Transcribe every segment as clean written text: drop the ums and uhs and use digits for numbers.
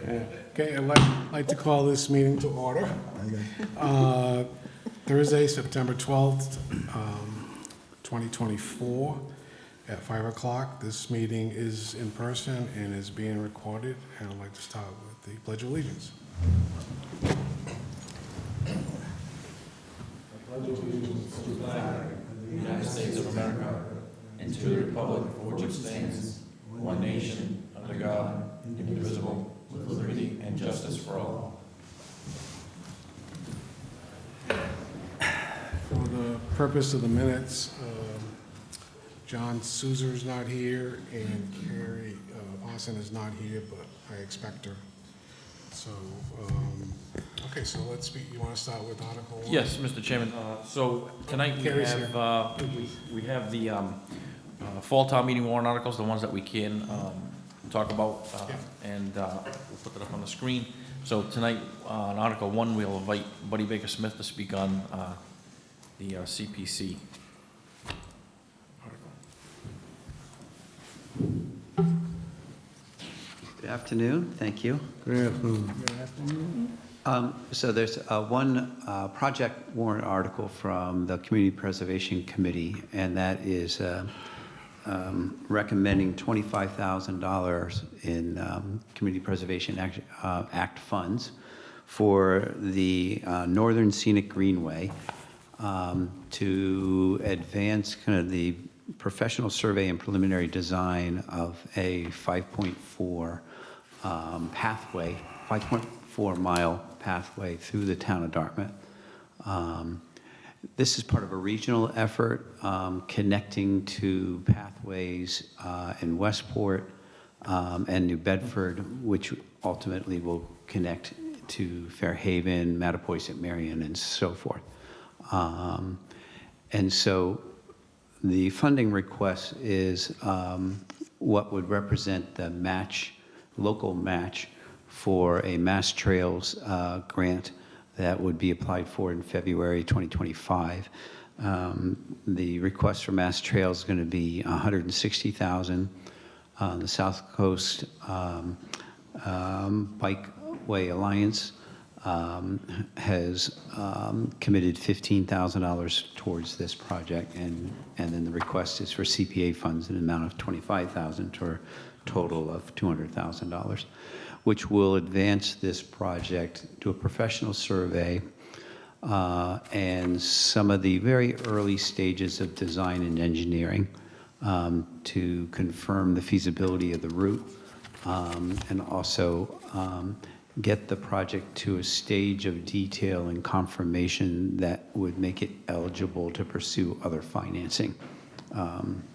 Okay, I'd like to call this meeting to order. Thursday, September 12th, 2024, at 5 o'clock. This meeting is in person and is being recorded, and I'd like to start with the Pledge of Allegiance. United States of America, and to the republic for which it stands, one nation, under God, indivisible, with liberty and justice for all. For the purpose of the minutes, John Suzer's not here, and Carrie Austin is not here, but I expect her. So, okay, so let's speak. You want to start with Article 1? Yes, Mr. Chairman. So tonight we Carrie's have the fall town meeting warrant articles, the ones that we can talk about, and we'll put that up on the screen. So tonight, on Article 1, we'll invite Buddy Baker Smith to speak on the CPC article. Good afternoon, thank you. Good afternoon. So there's one project warrant article from the Community Preservation Committee, and that is recommending $25,000 in Community Preservation Act funds for the Northern Scenic Greenway to advance kind of the professional survey and preliminary design of a 5.4 pathway, 5.4 mile pathway through the town of Dartmouth. This is part of a regional effort connecting to pathways in Westport and New Bedford, which ultimately will connect to Fairhaven, Mattapoisett, Marion, and so forth. And so the funding request is what would represent the match, local match for a Mass Trails grant that would be applied for in February 2025. The request for Mass Trails is going to be $160,000. The South Coast Bikeway Alliance has committed $15,000 towards this project, and then the request is for CPA funds in an amount of $25,000 for a total of $200,000, which will advance this project to a professional survey and some of the very early stages of design and engineering to confirm the feasibility of the route and also get the project to a stage of detail and confirmation that would make it eligible to pursue other financing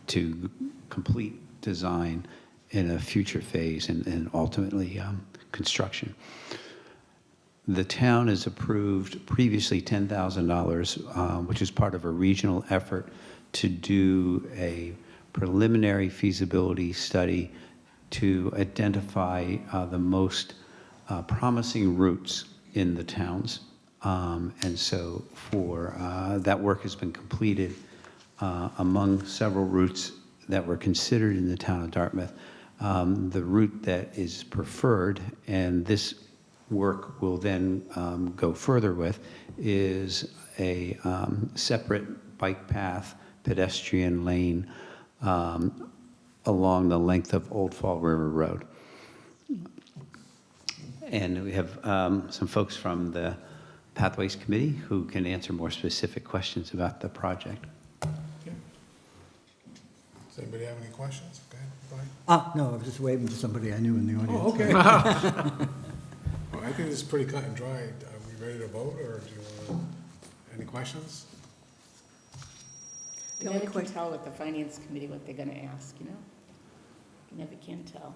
to complete design in a future phase and ultimately construction. The town has approved previously $10,000, which is part of a regional effort to do a preliminary feasibility study to identify the most promising routes in the towns. And so for that work has been completed among several routes that were considered in the town of Dartmouth. The route that is preferred, and this work will then go further with, is a separate bike path, pedestrian lane along the length of Old Fall River Road. And we have some folks from the Pathways Committee who can answer more specific questions about the project. Does anybody have any questions? Go ahead, No, I was just waving to somebody I knew in the audience. Oh, okay. Well, I think this is pretty cut and dry. Are we ready to vote, or do you want any questions? You never can tell with the finance committee what they're gonna ask, you know? You never can tell.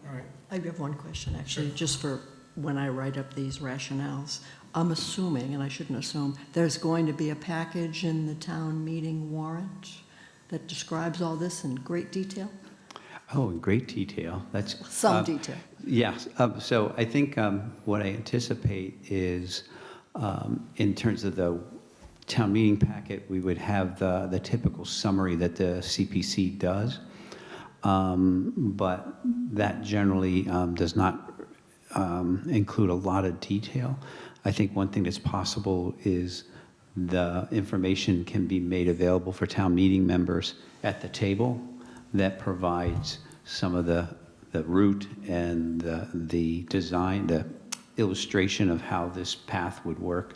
All right. I have one question, actually, Sure. just for when I write up these rationales. I'm assuming, and I shouldn't assume, there's going to be a package in the town meeting warrant that describes all this in great detail? Oh, in great detail. That's Some detail. Yes. So I think what I anticipate is, in terms of the town meeting packet, we would have the typical summary that the CPC does. But that generally does not include a lot of detail. I think one thing that's possible is the information can be made available for town meeting members at the table that provides some of the route and the design, the illustration of how this path would work.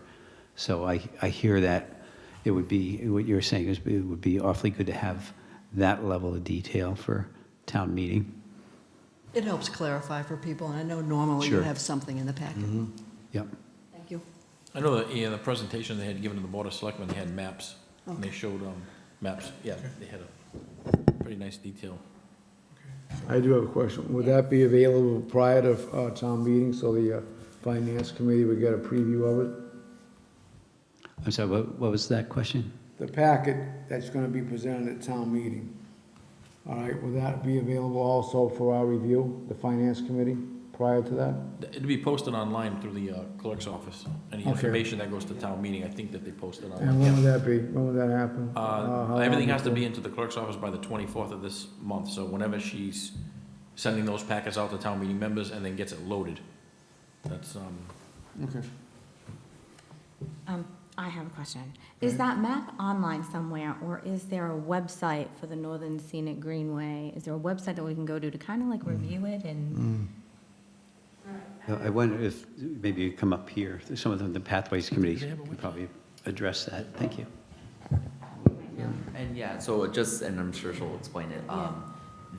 So I hear that it would be, what you're saying is it would be awfully good to have that level of detail for town meeting. It helps clarify for people, and I know normally you Sure. have something in the packet. Yep. Thank you. I know that, the presentation they had given to the Board of Selectmen, they had maps, and they showed, maps, yeah, they had a pretty nice detail. I do have a question. Would that be available prior to town meeting, so the finance committee would get a preview of it? I'm sorry, what was that question? The packet that's gonna be presented at town meeting. All right, will that be available also for our review, the finance committee, prior to that? It'd be posted online through the clerk's office. Any Okay. information that goes to town meeting, I think that they post it And online. when would that be? When would that happen? How Everything long has to be before? into the clerk's office by the 24th of this month, so whenever she's sending those packets out to town meeting members and then gets it loaded, that's, Okay. I have a question. Is that map online somewhere, or is there a website for the Northern Scenic Greenway? Is there a website that we can go to kind of like review it and? I wonder if maybe you come up here, some of the Pathways Committee could probably address that. Thank you. And yeah, so and I'm sure she'll explain it,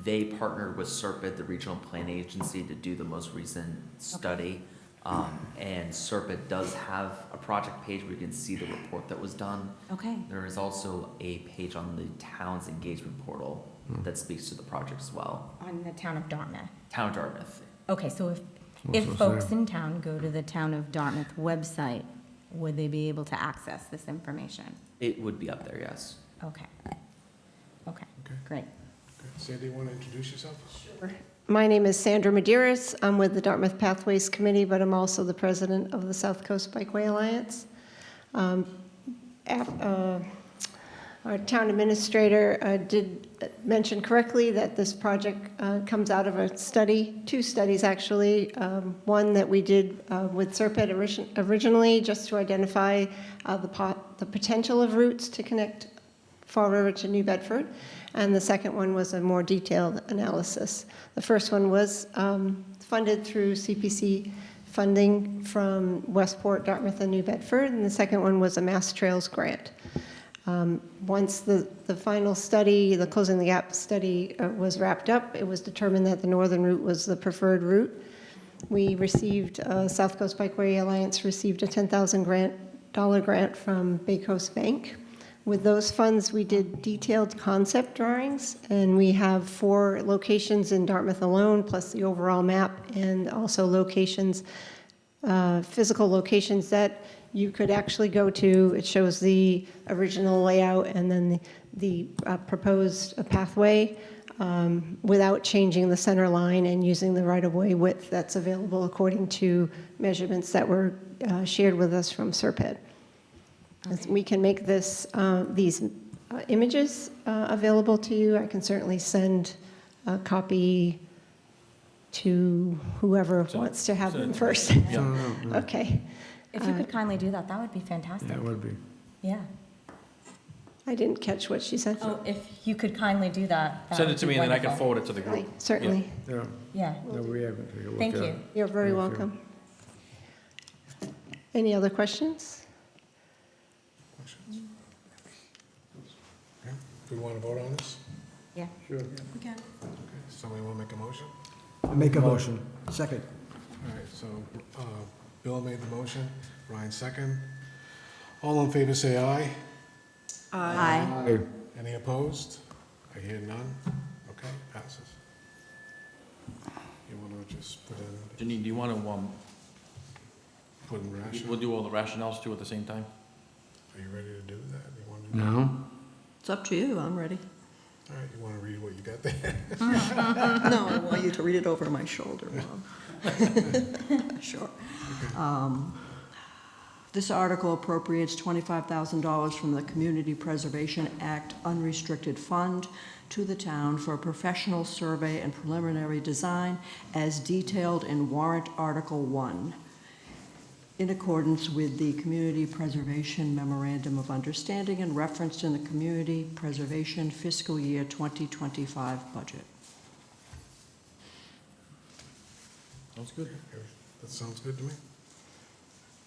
they partnered with SERPID, the Regional Plan Agency, to do the most recent study. And SERPID does have a project page where you can see the report that was done. Okay, There is also a page on the town's engagement portal that speaks to the project as well. on the town of Dartmouth. Town of Dartmouth. Okay, so if folks in town go to the town of Dartmouth website, would they be able to access this information? It would be up there, yes. Okay. Okay, Okay. great. Okay. Sandy, you want to introduce yourself? My name is Sandra Medeiros. I'm with the Dartmouth Pathways Committee, but I'm also the president of the South Coast Bikeway Alliance. Our town administrator did mention correctly that this project comes out of a study, two studies actually. One that we did with SERPID originally, just to identify the potential of routes to connect Fall River to New Bedford. And the second one was a more detailed analysis. The first one was funded through CPC funding from Westport, Dartmouth, and New Bedford, and the second one was a Mass Trails grant. Once the final study, the Closing the Gap study was wrapped up, it was determined that the northern route was the preferred route. We received, South Coast Bikeway Alliance received a $10,000 grant from Bay Coast Bank. With those funds, we did detailed concept drawings, and we have 4 locations in Dartmouth alone, plus the overall map, and also locations, physical locations that you could actually go to. It shows the original layout and then the proposed pathway without changing the center line and using the right-of-way width that's available according to measurements that were shared with us from SERPID. We can make these images available to you. I can certainly send a copy to whoever wants to have them first. Okay. If you could kindly do that, that would be fantastic. Yeah, it would be. Yeah. I didn't catch what she said. Oh, if you could kindly do that, that Send would it to be me, and then I can wonderful. forward it to the group. Certainly. Yeah, Yeah, no, we haven't taken a look thank at you. it. You're very Thank you. welcome. Any other questions? Questions? Okay. Do we want to vote on this? Yeah. Sure. Okay. Somebody want to make a motion? Make a motion. Second. All right, so Bill made the motion, Ryan second. All in favor, say aye. Aye. Hey, Any opposed? I hear none. Okay, passes. You want to just put in, Janine, do you want to, put in ration? we'll do all the rationales too at the same time? Are you ready to do that? You want to do No? It's up to you, I'm ready. All right, you want to read what you got there? No, I want you to read it over my shoulder, Mom. Sure. This article appropriates $25,000 from the Community Preservation Act unrestricted fund to the town for a professional survey and preliminary design as detailed in warrant Article 1, in accordance with the Community Preservation Memorandum of Understanding and referenced in the Community Preservation Fiscal Year 2025 budget. Sounds good. That sounds good to me.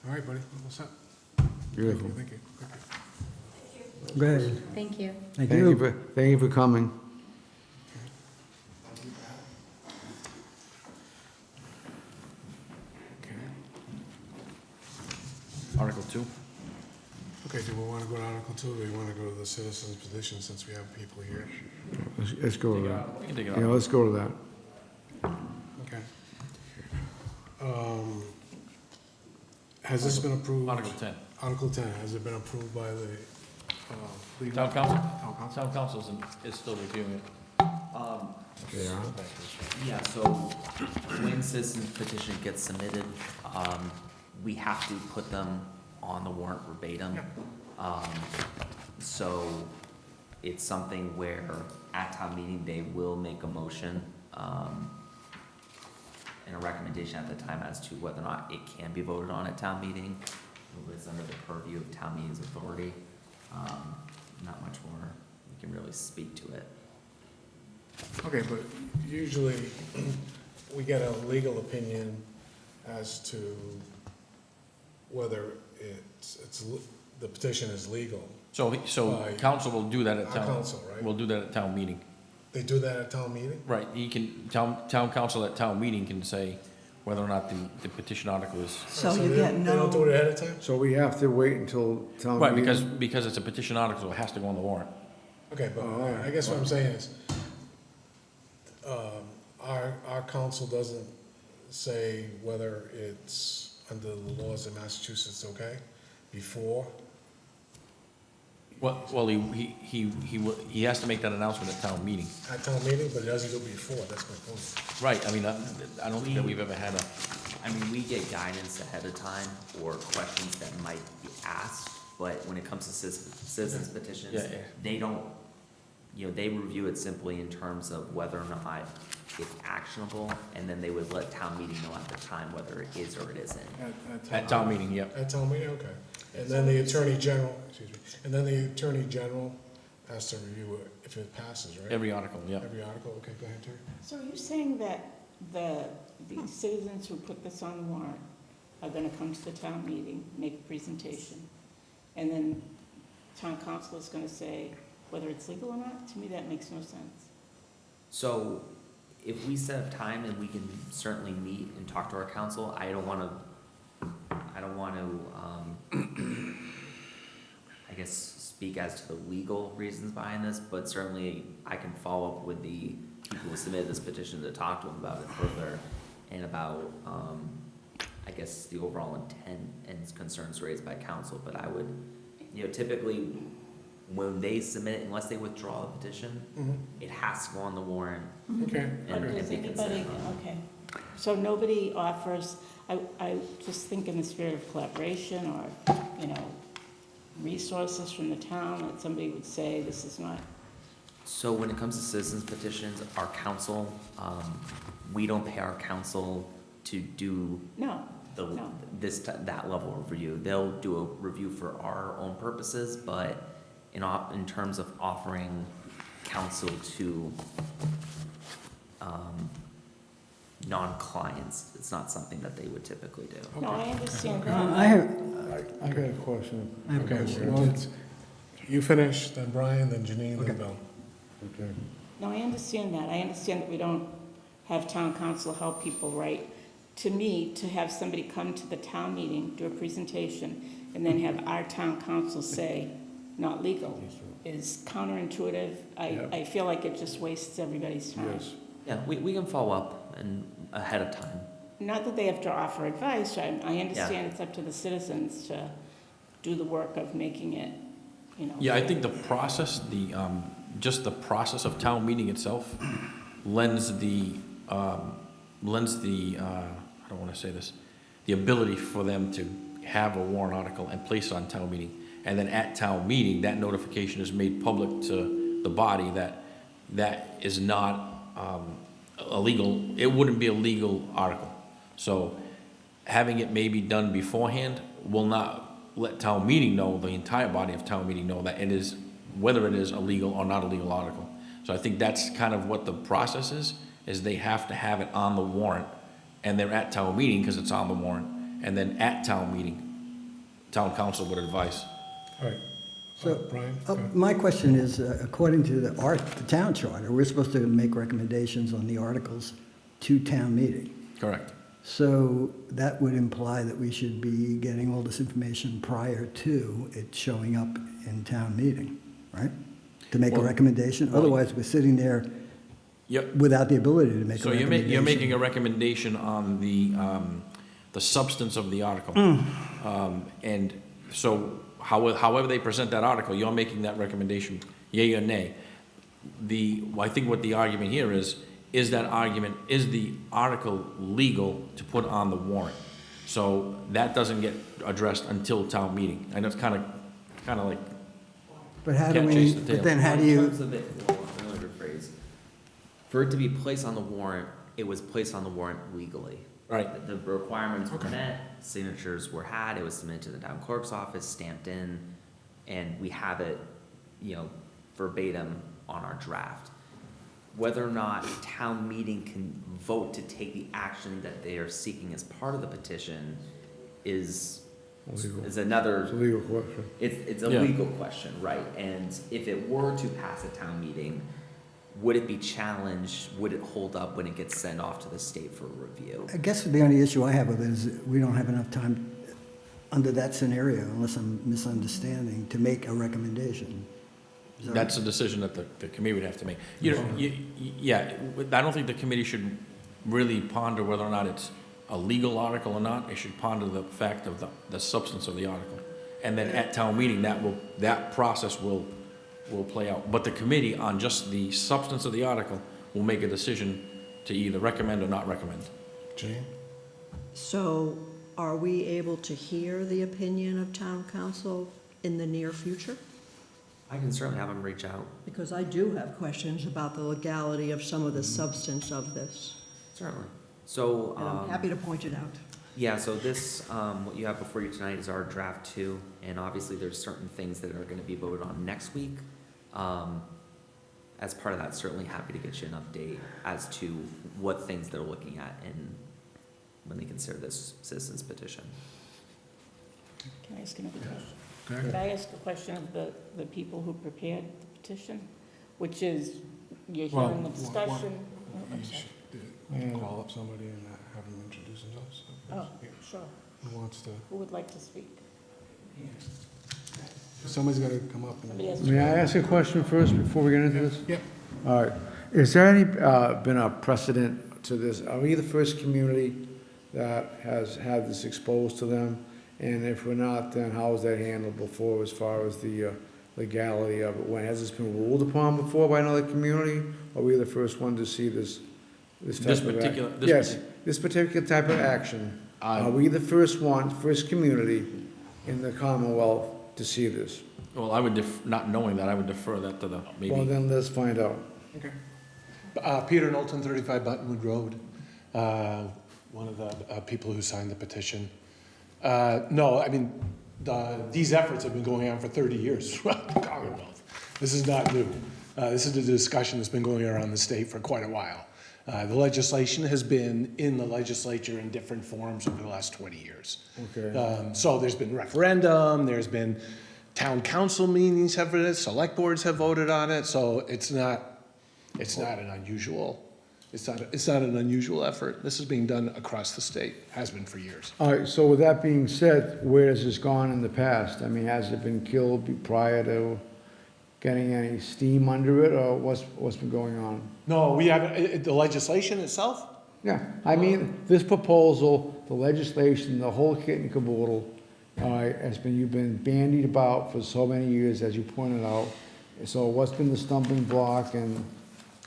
All right, buddy, what's up? Beautiful. Thank you. Go ahead. Thank you. Thank Thank you you. thank you for coming. Okay. Article 2. Okay, do we want to go to Article 2, or do we want to go to the citizens' petition since we have people here? Let's go to that. We can take it Yeah, out. let's go to that. Okay. Has this been approved? Article 10. Article 10, has it been approved by the legal? Town council? Town council? Town council is still reviewing it. Yeah. Yeah, so when citizens petition gets submitted, we have to put them on the warrant verbatim. So it's something where at town meeting, they will make a motion, and a recommendation at the time as to whether or not it can be voted on at town meeting. It's under the purview of town meeting's authority. Not much more we can really speak to it. Okay, but usually we get a legal opinion as to whether the petition is legal. So By council will do that at Our town. council, right? We'll do that at town meeting. They do that at town meeting? Right, he can, town council at town meeting can say whether or not the petition article is, So they you get They don't do it no, ahead of time? So we have to wait until town right, meeting? because it's a petition article, so it has to go on the warrant. Okay, but I guess what I'm saying is, our council doesn't say whether it's under the laws of Massachusetts, okay, before? Well, he has to make that announcement at town meeting. At town meeting, but it doesn't do it before, that's my point. Right, I mean, I don't think that we've ever had a, I mean, we get guidance ahead of time or questions that might be asked, but when it comes to citizens petitions, Yeah, yeah. they don't, they review it simply in terms of whether or not it's actionable, and then they would let town meeting know at the time whether it is or it isn't. at town meeting, yep. At town meeting, okay. And then the Attorney General, and then the Attorney General has to review it if it passes, right? Every article, yep. Every article, okay, go ahead, Terry. So are you saying that the citizens who put this on the warrant are gonna come to the town meeting, make a presentation, and then town council is gonna say whether it's legal or not? To me, that makes no sense. So if we set up time and we can certainly meet and talk to our council, I don't wanna, I guess, speak as to the legal reasons behind this, but certainly I can follow up with the people who submitted this petition to talk to them about it further and about, I guess, the overall intent and concerns raised by council, but I would, typically, when they submit it, unless they withdraw the petition, it has to go on the warrant. Okay, And okay. Does be anybody, considered. okay, so nobody offers, I just think in the spirit of collaboration or, resources from the town, that somebody would say, this is not, So when it comes to citizens petitions, our council, we don't pay our council to do no, the, No. that level of review. They'll do a review for our own purposes, but in terms of offering counsel to, non-clients, it's not something that they would typically do. no, I understand I that. have, I got a question. I have a Okay, question. well, you finish, then Brian, then Janine, Okay. then Bill. Okay. No, I understand that. I understand that we don't have town council help people, right? To me, to have somebody come to the town meeting, do a presentation, and then have our town council say, not legal, is counterintuitive. I feel like it just wastes everybody's time. Yes. Yeah, we can follow up and ahead of time. Not that they have to offer advice, I understand it's up to the citizens to do the work of making it, Yeah, I think the process, just the process of town meeting itself lends the, I don't wanna say this, the ability for them to have a warrant article and place it on town meeting. And then at town meeting, that notification is made public to the body that that is not a legal, it wouldn't be a legal article. So having it maybe done beforehand will not let town meeting know, the entire body of town meeting know that it is, whether it is a legal or not a legal article. So I think that's kind of what the process is they have to have it on the warrant, and they're at town meeting because it's on the warrant, and then at town meeting, town council would advise. All right. So, Brian? My question is, according to the town charter, we're supposed to make recommendations on the articles to town meeting. Correct. So that would imply that we should be getting all this information prior to it showing up in town meeting, right? To make a Well- recommendation? Otherwise, we're sitting there Yep. without the ability to make a So recommendation. you're making a recommendation on the substance of the article. And so however they present that article, you're making that recommendation, yea or nay. I think what the argument here is that argument, is the article legal to put on the warrant? So that doesn't get addressed until town meeting. I know it's kind of like, But how do Can't we, chase the tail. but then how do In you, terms of it, hold on, let me rephrase. For it to be placed on the warrant, it was placed on the warrant legally. right, The requirements were met, signatures were had, it was submitted to the town clerk's office, stamped in, and we have it, verbatim on our draft. Whether or not town meeting can vote to take the action that they are seeking as part of the petition is another. It's a legal question. It's a Yeah. legal question, right? And if it were to pass a town meeting, would it be challenged? Would it hold up when it gets sent off to the state for review? I guess the only issue I have with it is we don't have enough time under that scenario, unless I'm misunderstanding, to make a recommendation. Is that that's a decision that the committee would have to make. Yeah, I don't think the committee should really ponder whether or not it's a legal article or not. It should ponder the fact of the substance of the article. And then at town meeting, that process will play out. But the committee, on just the substance of the article, will make a decision to either recommend or not recommend. Jane? So are we able to hear the opinion of town council in the near future? I can certainly have them reach out, Because I do have questions about the legality of some of the substance of this, certainly. So, and I'm happy to point it out. yeah, so this, what you have before you tonight is our draft 2, and obviously there's certain things that are gonna be voted on next week. As part of that, certainly happy to get you an update as to what things they're looking at and when they consider this citizens petition. Can I ask another question? Go Could ahead. I ask a question of the people who prepared the petition, which is, you're Well, hearing the discussion? Oh, I'm You sorry. should call up somebody and have them introduce themselves. Oh, Yeah. sure. Who wants to, Who would like to speak? somebody's got to come up Somebody and. has May I ask a question first before we get into this? Yep. All right. Is there any, been a precedent to this? Are we the first community that has had this exposed to them? And if we're not, then how was that handled before as far as the legality of it? When, has this been ruled upon before by another community? Are we the first one to see this type This of act? particular- this Yes, partic- this particular type of action. Are we the first community in the Commonwealth to see this? Well, I would, not knowing that, I would defer that to the, Well, maybe, then let's find out. Peter Knowlton, 35 Buttonwood Road, one of the people who signed the petition. No, I mean, these efforts have been going on for 30 years throughout the Commonwealth. This is not new. This is a discussion that's been going around the state for quite a while. The legislation has been in the legislature in different forms over the last 20 years. Okay. So there's been referendum, there's been town council meetings have voted, select boards have voted on it, so it's not an unusual, it's not an unusual effort. This is being done across the state, has been for years. All right, so with that being said, where has this gone in the past? I mean, has it been killed prior to getting any steam under it, or what's been going on? No, we haven't, the legislation itself? Yeah, I mean, this proposal, the legislation, the whole kit and caboodle, you've been bandied about for so many years, as you pointed out. So what's been the stumbling block and,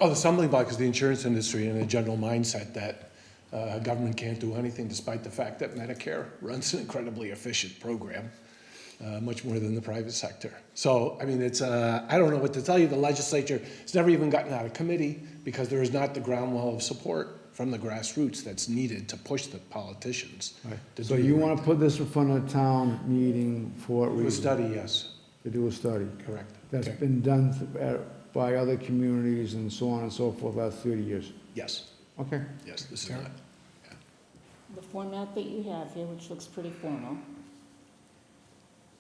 Oh, the stumbling block is the insurance industry and the general mindset that Government can't do anything despite the fact that Medicare runs an incredibly efficient program, much more than the private sector. So, I mean, it's, I don't know what to tell you. The legislature has never even gotten out of committee because there is not the groundwell of support from the grassroots that's needed to push the politicians. to So do you the want right to put this in front of town meeting for what thing. Do a reason? study, yes, To do a study. correct. That's Okay. been done by other communities and so on and so forth last 30 years. Yes, Okay. yes, this is Karen? not. The format that you have here, which looks pretty formal,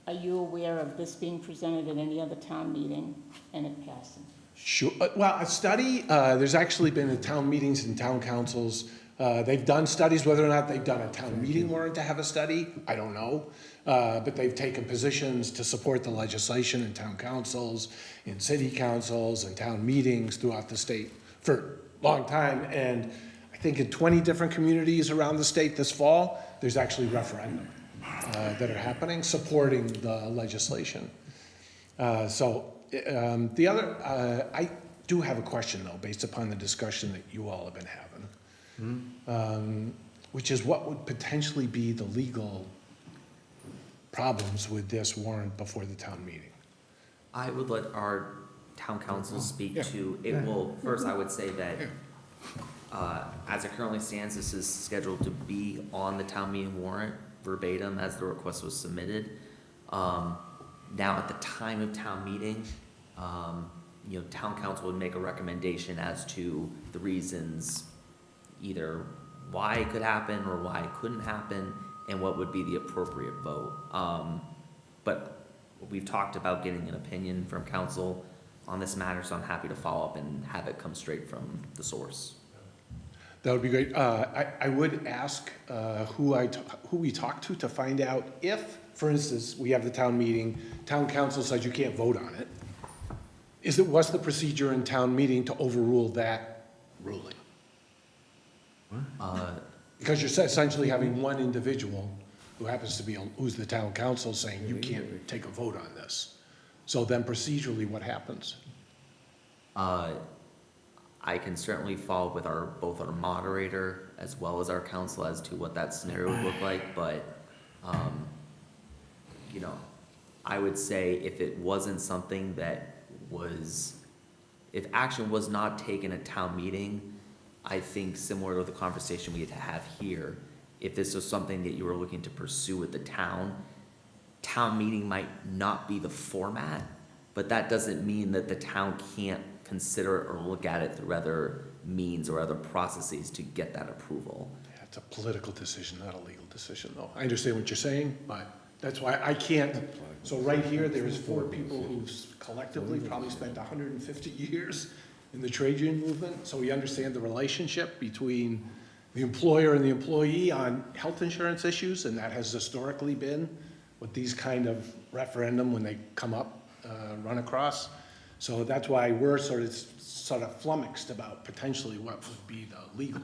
are you aware of this being presented at any other town meeting and it passing? Sure, well, a study, there's actually been at town meetings and town councils, they've done studies, whether or not they've done a town meeting warrant to have a study, I don't know. But they've taken positions to support the legislation in town councils, in city councils, and town meetings throughout the state for a long time. And I think in 20 different communities around the state this fall, there's actually referendum that are happening supporting the legislation. The other, I do have a question though, based upon the discussion that you all have been having, which is what would potentially be the legal problems with this warrant before the town meeting? I would let our town council speak Yeah. to, it will, first I would say that, as it currently stands, this is scheduled to be on the town meeting warrant verbatim as the request was submitted. Now, at the time of town meeting, town council would make a recommendation as to the reasons, either why it could happen or why it couldn't happen, and what would be the appropriate vote. But we've talked about getting an opinion from council on this matter, so I'm happy to follow up and have it come straight from the source. That would be great. I would ask who we talked to find out if, for instance, we have the town meeting, town council says you can't vote on it. What's the procedure in town meeting to overrule that ruling? Because you're essentially having one individual who happens to be, who's the town council saying you can't take a vote on this. So then procedurally, what happens? I can certainly follow with both our moderator as well as our council as to what that scenario would look like, but, I would say if it wasn't something that if action was not taken at town meeting, I think similar to the conversation we had to have here, if this was something that you were looking to pursue with the town meeting might not be the format, but that doesn't mean that the town can't consider it or look at it through other means or other processes to get that approval. Yeah, it's a political decision, not a legal decision, though. I understand what you're saying, but that's why I can't. So right here, there's 4 people who've collectively probably spent 150 years in the trade union movement, so we understand the relationship between the employer and the employee on health insurance issues, and that has historically been what these kind of referendum, when they come up, run across. So that's why we're sort of flummoxed about potentially what would be the legal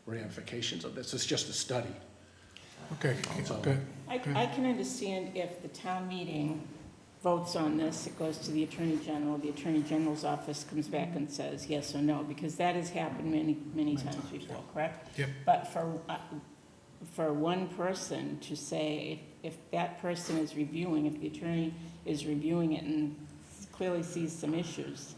ramifications of this. It's just a study. Okay, good. I can understand if the town meeting votes on this, it goes to the Attorney General, the Attorney General's office comes back and says yes or no, because that has happened many times before, correct? Yep. But for one person to say, if that person is reviewing, if the attorney is reviewing it and clearly sees some issues,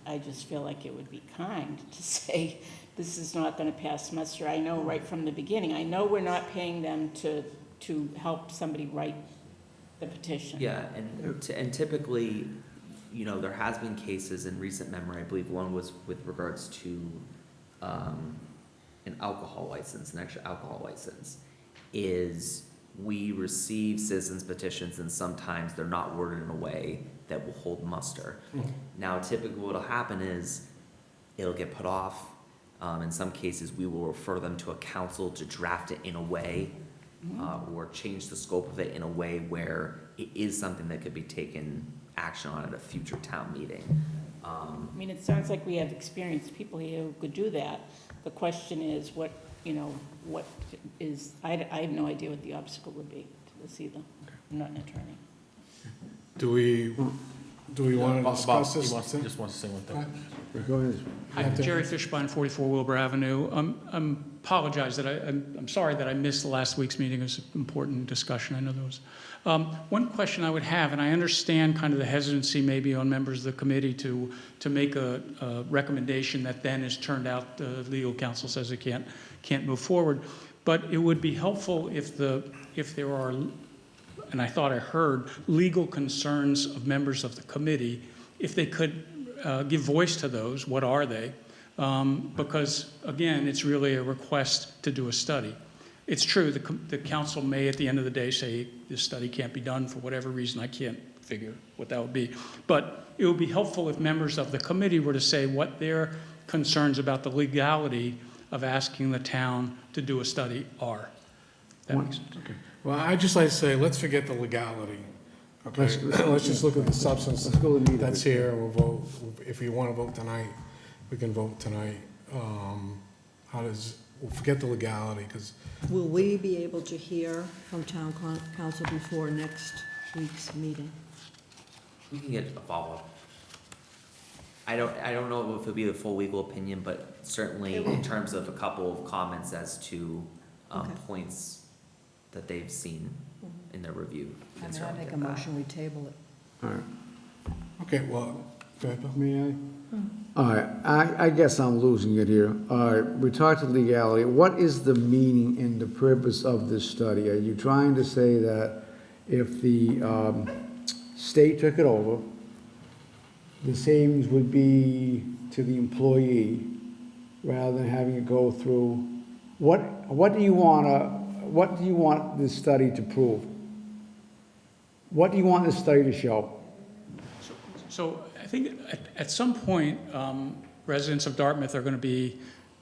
I just feel like it would be kind to say, this is not gonna pass muster. I know right from the beginning, I know we're not paying them to help somebody write the petition. Yeah, and typically, there has been cases in recent memory, I believe one was with regards to an alcohol license, an extra alcohol license, is we receive citizens petitions and sometimes they're not worded in a way that will hold muster. Now, typically what'll happen is it'll get put off. In some cases, we will refer them to a council to draft it in a way or change the scope of it in a way where it is something that could be taken action on at a future town meeting. I mean, it sounds like we have experienced people here who could do that. The question is, what is, I have no idea what the obstacle would be to this either. I'm not an attorney. Do we Do we want to Bob, discuss he this? wants, just wants to say one thing. Go ahead. Hi, Jerry Fishbein, 44 Wilbur Avenue. Apologize that I'm sorry that I missed last week's meeting. It was an important discussion. I know there was. One question I would have, and I understand kind of the hesitancy maybe on members of the committee to make a recommendation that then is turned out, the legal counsel says it can't move forward. But it would be helpful if there are, and I thought I heard, legal concerns of members of the committee, if they could give voice to those. What are they? Because, again, it's really a request to do a study. It's true, the council may at the end of the day say this study can't be done for whatever reason. I can't figure what that would be. But it would be helpful if members of the committee were to say what their concerns about the legality of asking the town to do a study are. That makes sense. Well, I'd just like to say, let's forget the legality. Okay, let's just look at the substance go to the meeting. that's here, and we'll vote. If you want to vote tonight, we can vote tonight. We'll forget the legality, because Will we be able to hear from town council before next week's meeting? We can get a follow-up. I don't know if it'll be the full legal opinion, but certainly in terms of a couple of comments as to Okay. points that they've seen in their review. we can I mean, I certainly make a get that. motion, we table it. All right. okay, well, go ahead, Bill. May I? All right, I guess I'm losing it here. All right, we talked to legality. What is the meaning and the purpose of this study? Are you trying to say that if the state took it over, the savings would be to the employee rather than having it go through? What do you want this study to prove? What do you want this study to show? So I think at some point, residents of Dartmouth are going to be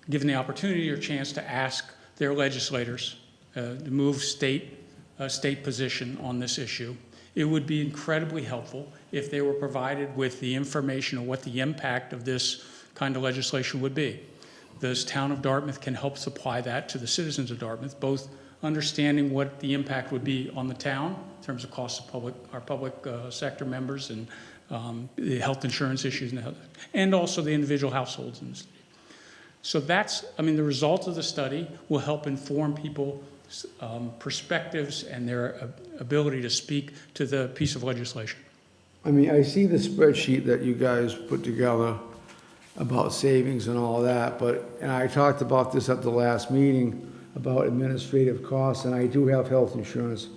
given the opportunity or chance to ask their legislators to move state position on this issue. It would be incredibly helpful if they were provided with the information of what the impact of this kind of legislation would be. This town of Dartmouth can help supply that to the citizens of Dartmouth, both understanding what the impact would be on the town in terms of costs of our public sector members and the health insurance issues and also the individual households in the state. So the results of the study will help inform people's perspectives and their ability to speak to the piece of legislation. I mean, I see the spreadsheet that you guys put together about savings and all that, and I talked about this at the last meeting about administrative costs, and I do have health insurance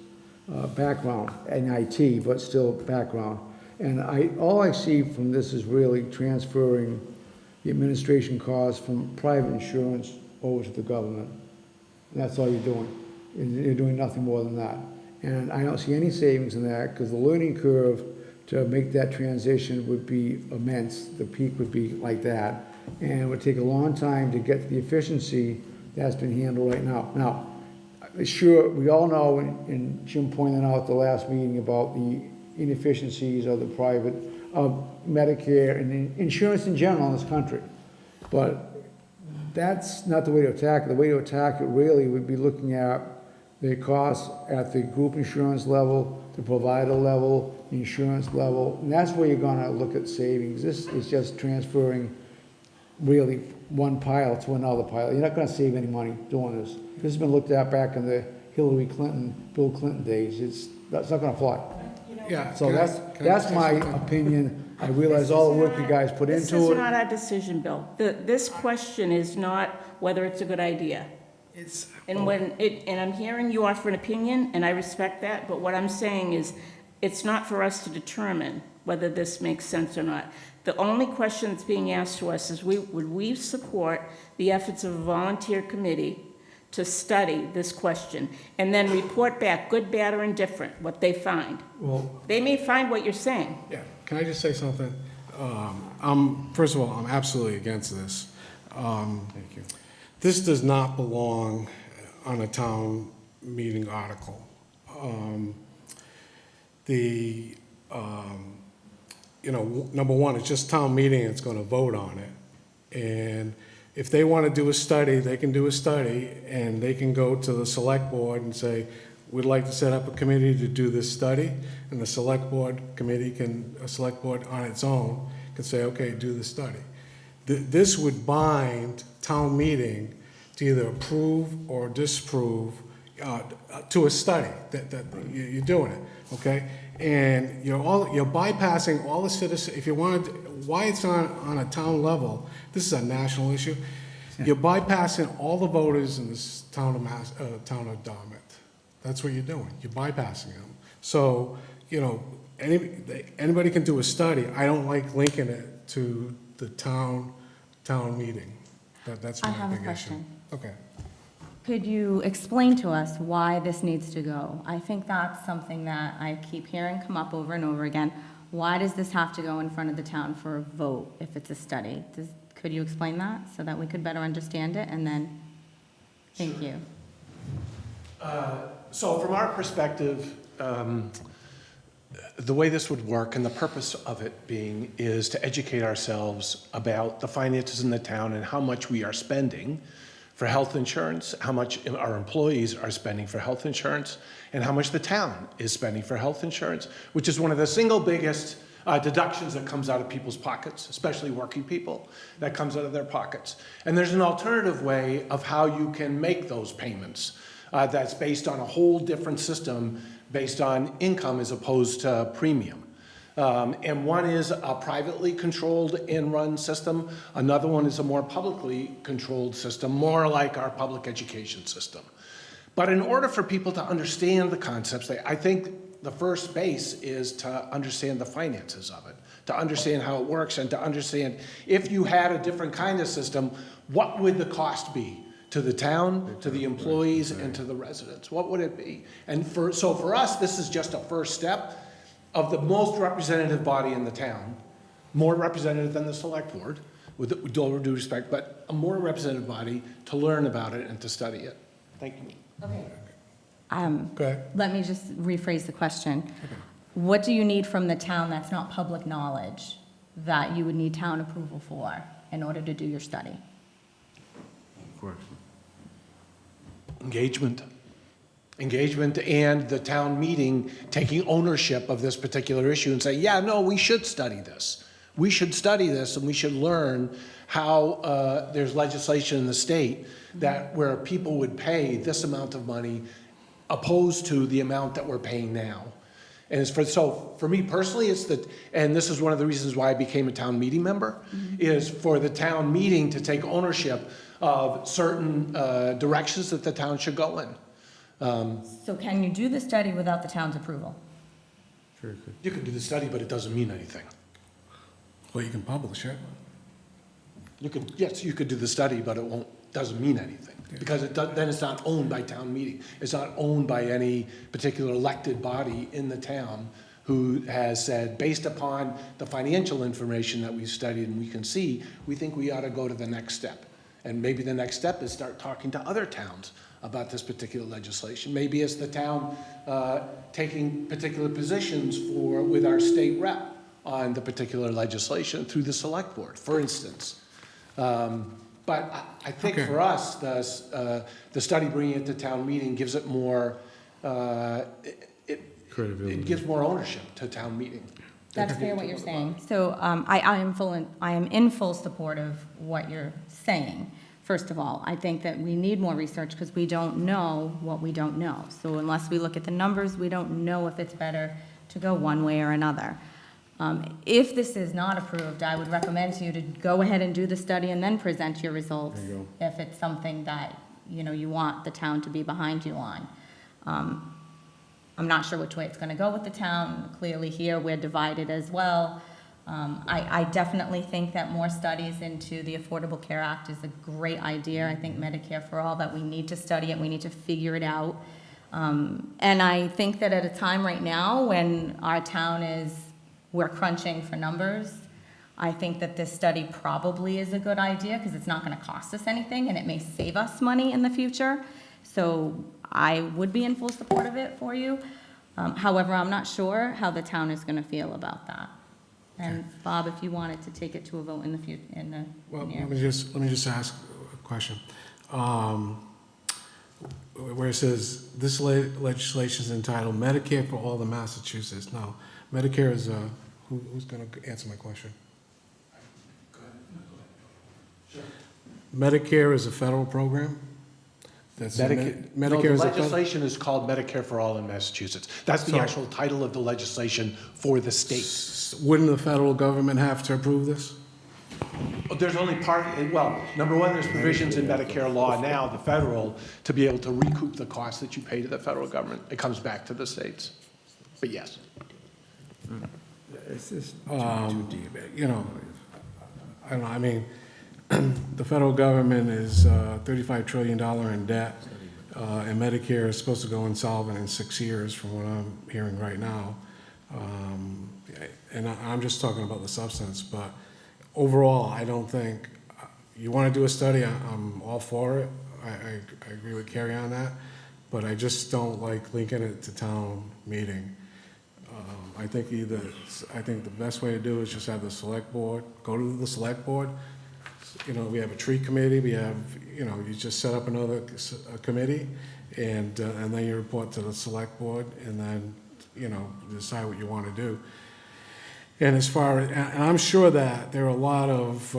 background and IT, but still background. And all I see from this is really transferring the administration costs from private insurance over to the government. And that's all you're doing. You're doing nothing more than that. And I don't see any savings in that, because the learning curve to make that transition would be immense. The peak would be like that. And it would take a long time to get to the efficiency that's been handled right now. Now, sure, we all know, and Jim pointed out at the last meeting about the inefficiencies of the private, of Medicare and insurance in general in this country. But that's not the way to attack it. The way to attack it really would be looking at the costs at the group insurance level, the provider level, the insurance level, and that's where you're gonna look at savings. This is just transferring really one pile to another pile. You're not gonna save any money doing this. This has been looked at back in the Hillary Clinton, Bill Clinton days. That's not gonna fly. Yeah. So can I that's say my something? opinion. I realize all the work you guys put This is into not it. our decision, Bill. This question is not whether it's a good idea. And I'm hearing you offer an opinion, and I respect that, but what I'm saying is, it's not for us to determine whether this makes sense or not. The only question that's being asked to us is, would we support the efforts of a volunteer committee to study this question, and then report back, good, bad, or indifferent, what they find? Well, They may find what you're saying. yeah, can I just say something? First of all, I'm absolutely against this. Thank you. This does not belong on a town meeting article. Number one, it's just town meeting, it's gonna vote on it. And if they wanna do a study, they can do a study, and they can go to the select board and say, we'd like to set up a committee to do this study, and the select board committee a select board on its own can say, okay, do the study. This would bind town meeting to either approve or disapprove to a study that you're doing it, okay? And you're bypassing all the citizens, if you wanted, why it's on a town level, this is a national issue, you're bypassing all the voters in this town of Dartmouth. That's what you're doing, you're bypassing them. So, anybody can do a study, I don't like linking it to the town meeting. That's I my have a big issue. question. Okay. Could you explain to us why this needs to go? I think that's something that I keep hearing come up over and over again. Why does this have to go in front of the town for a vote if it's a study? Could you explain that so that we could better understand it? And then, thank you. So from our perspective, the way this would work and the purpose of it being is to educate ourselves about the finances in the town and how much we are spending for health insurance, how much our employees are spending for health insurance, and how much the town is spending for health insurance, which is one of the single biggest deductions that comes out of people's pockets, especially working people, that comes out of their pockets. And there's an alternative way of how you can make those payments that's based on a whole different system based on income as opposed to premium. And one is a privately controlled and run system. Another one is a more publicly controlled system, more like our public education system. But in order for people to understand the concepts, I think the first base is to understand the finances of it, to understand how it works, and to understand if you had a different kind of system, what would the cost be to the town, to the employees, and to the residents? What would it be? And so for us, this is just a first step of the most representative body in the town, more representative than the select board, with all due respect, but a more representative body to learn about it and to study it. Thank you. Okay. Go ahead. Let me just rephrase the question. What do you need from the town that's not public knowledge that you would need town approval for in order to do your study? Engagement and the town meeting taking ownership of this particular issue and say, yeah, no, we should study this. We should study this and we should learn how there's legislation in the state that where people would pay this amount of money opposed to the amount that we're paying now. And so for me personally, it's that, and this is one of the reasons why I became a town meeting member, is for the town meeting to take ownership of certain directions that the town should go in. So can you do the study without the town's approval? You can do the study, but it doesn't mean anything. Well, you can publish it. Yes, you could do the study, but it doesn't mean anything. Because then it's not owned by town meeting. It's not owned by any particular elected body in the town who has said, based upon the financial information that we've studied and we can see, we think we ought to go to the next step. And maybe the next step is start talking to other towns about this particular legislation. Maybe it's the town taking particular positions with our state rep on the particular legislation through the select board, for instance. But I think Okay. for us, the study bringing it to town meeting gives it more, it gives more ownership to town meeting. That's fair what you're saying. So I am in full support of what you're saying. First of all, I think that we need more research because we don't know what we don't know. So unless we look at the numbers, we don't know if it's better to go one way or another. If this is not approved, I would recommend to you to go ahead and do the study and then present your results if it's something that, you want the town to be behind you on. I'm not sure which way it's going to go with the town. Clearly here, we're divided as well. I definitely think that more studies into the Affordable Care Act is a great idea. I think Medicare for All, that we need to study it, we need to figure it out. And I think that at a time right now when our town we're crunching for numbers, I think that this study probably is a good idea because it's not going to cost us anything and it may save us money in the future. So I would be in full support of it for you. However, I'm not sure how the town is going to feel about that. And Bob, if you wanted to take it to a vote in the future, Well, let me just ask a question. where it says, this legislation is entitled Medicare for all the Massachusetts. Now, Medicare is, who's going to answer my question? Medicare is a federal program? That's Medicare, no, Medicare the is a federal. legislation is called Medicare for All in Massachusetts. That's the So- actual title of the legislation for the state. Wouldn't the federal government have to approve this? There's only part, well, number one, there's provisions in Medicare law now, the federal, to be able to recoup the costs that you pay to the federal government. It comes back to the states. But yes. It's just You know, I don't know, I mean, the federal government is $35 trillion in debt, and Medicare is supposed to go insolvent in 6 years, from what I'm hearing right now. And I'm just talking about the substance, but overall, I don't think, you want to do a study, I'm all for it. I agree with Carrie on that, but I just don't like linking it to town meeting. I think the best way to do is just have the select board, go to the select board. You know, we have a tree committee, we have, you know, you just set up another committee, and then you report to the select board, and then, you know, decide what you want to do. And as far as, and I'm sure that there are a lot of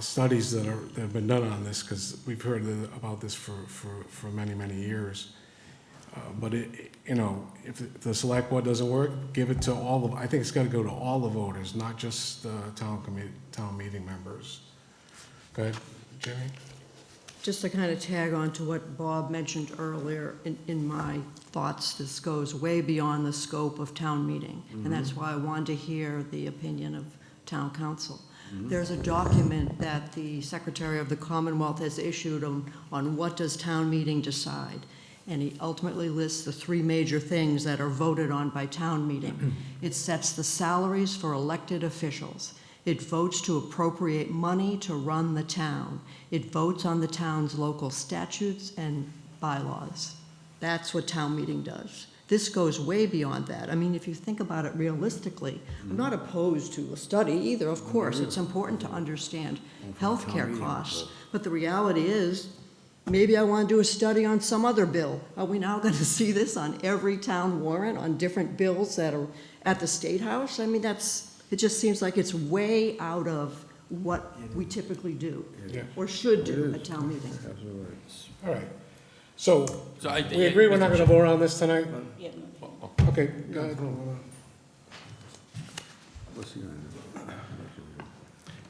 studies that have been done on this, because we've heard about this for many, many years. But you know, if the select board doesn't work, give it to all of, I think it's got to go to all the voters, not just town meeting members. Go ahead, Jimmy. Just to kind of tag on to what Bob mentioned earlier, in my thoughts, this goes way beyond the scope of town meeting. And that's why I wanted to hear the opinion of town council. There's a document that the Secretary of the Commonwealth has issued on what does town meeting decide. And he ultimately lists the 3 major things that are voted on by town meeting. It sets the salaries for elected officials. It votes to appropriate money to run the town. It votes on the town's local statutes and bylaws. That's what town meeting does. This goes way beyond that. I mean, if you think about it realistically, I'm not opposed to a study either, of course. It's important to understand healthcare costs. But the reality is, maybe I want to do a study on some other bill. Are we now going to see this on every town warrant, on different bills that are at the State House? I mean, it just seems like it's way out of what we typically do, Yeah. or should do at town meeting. All right. So, So I- we agree we're not going to vote on this tonight? Yeah, Okay, go ahead.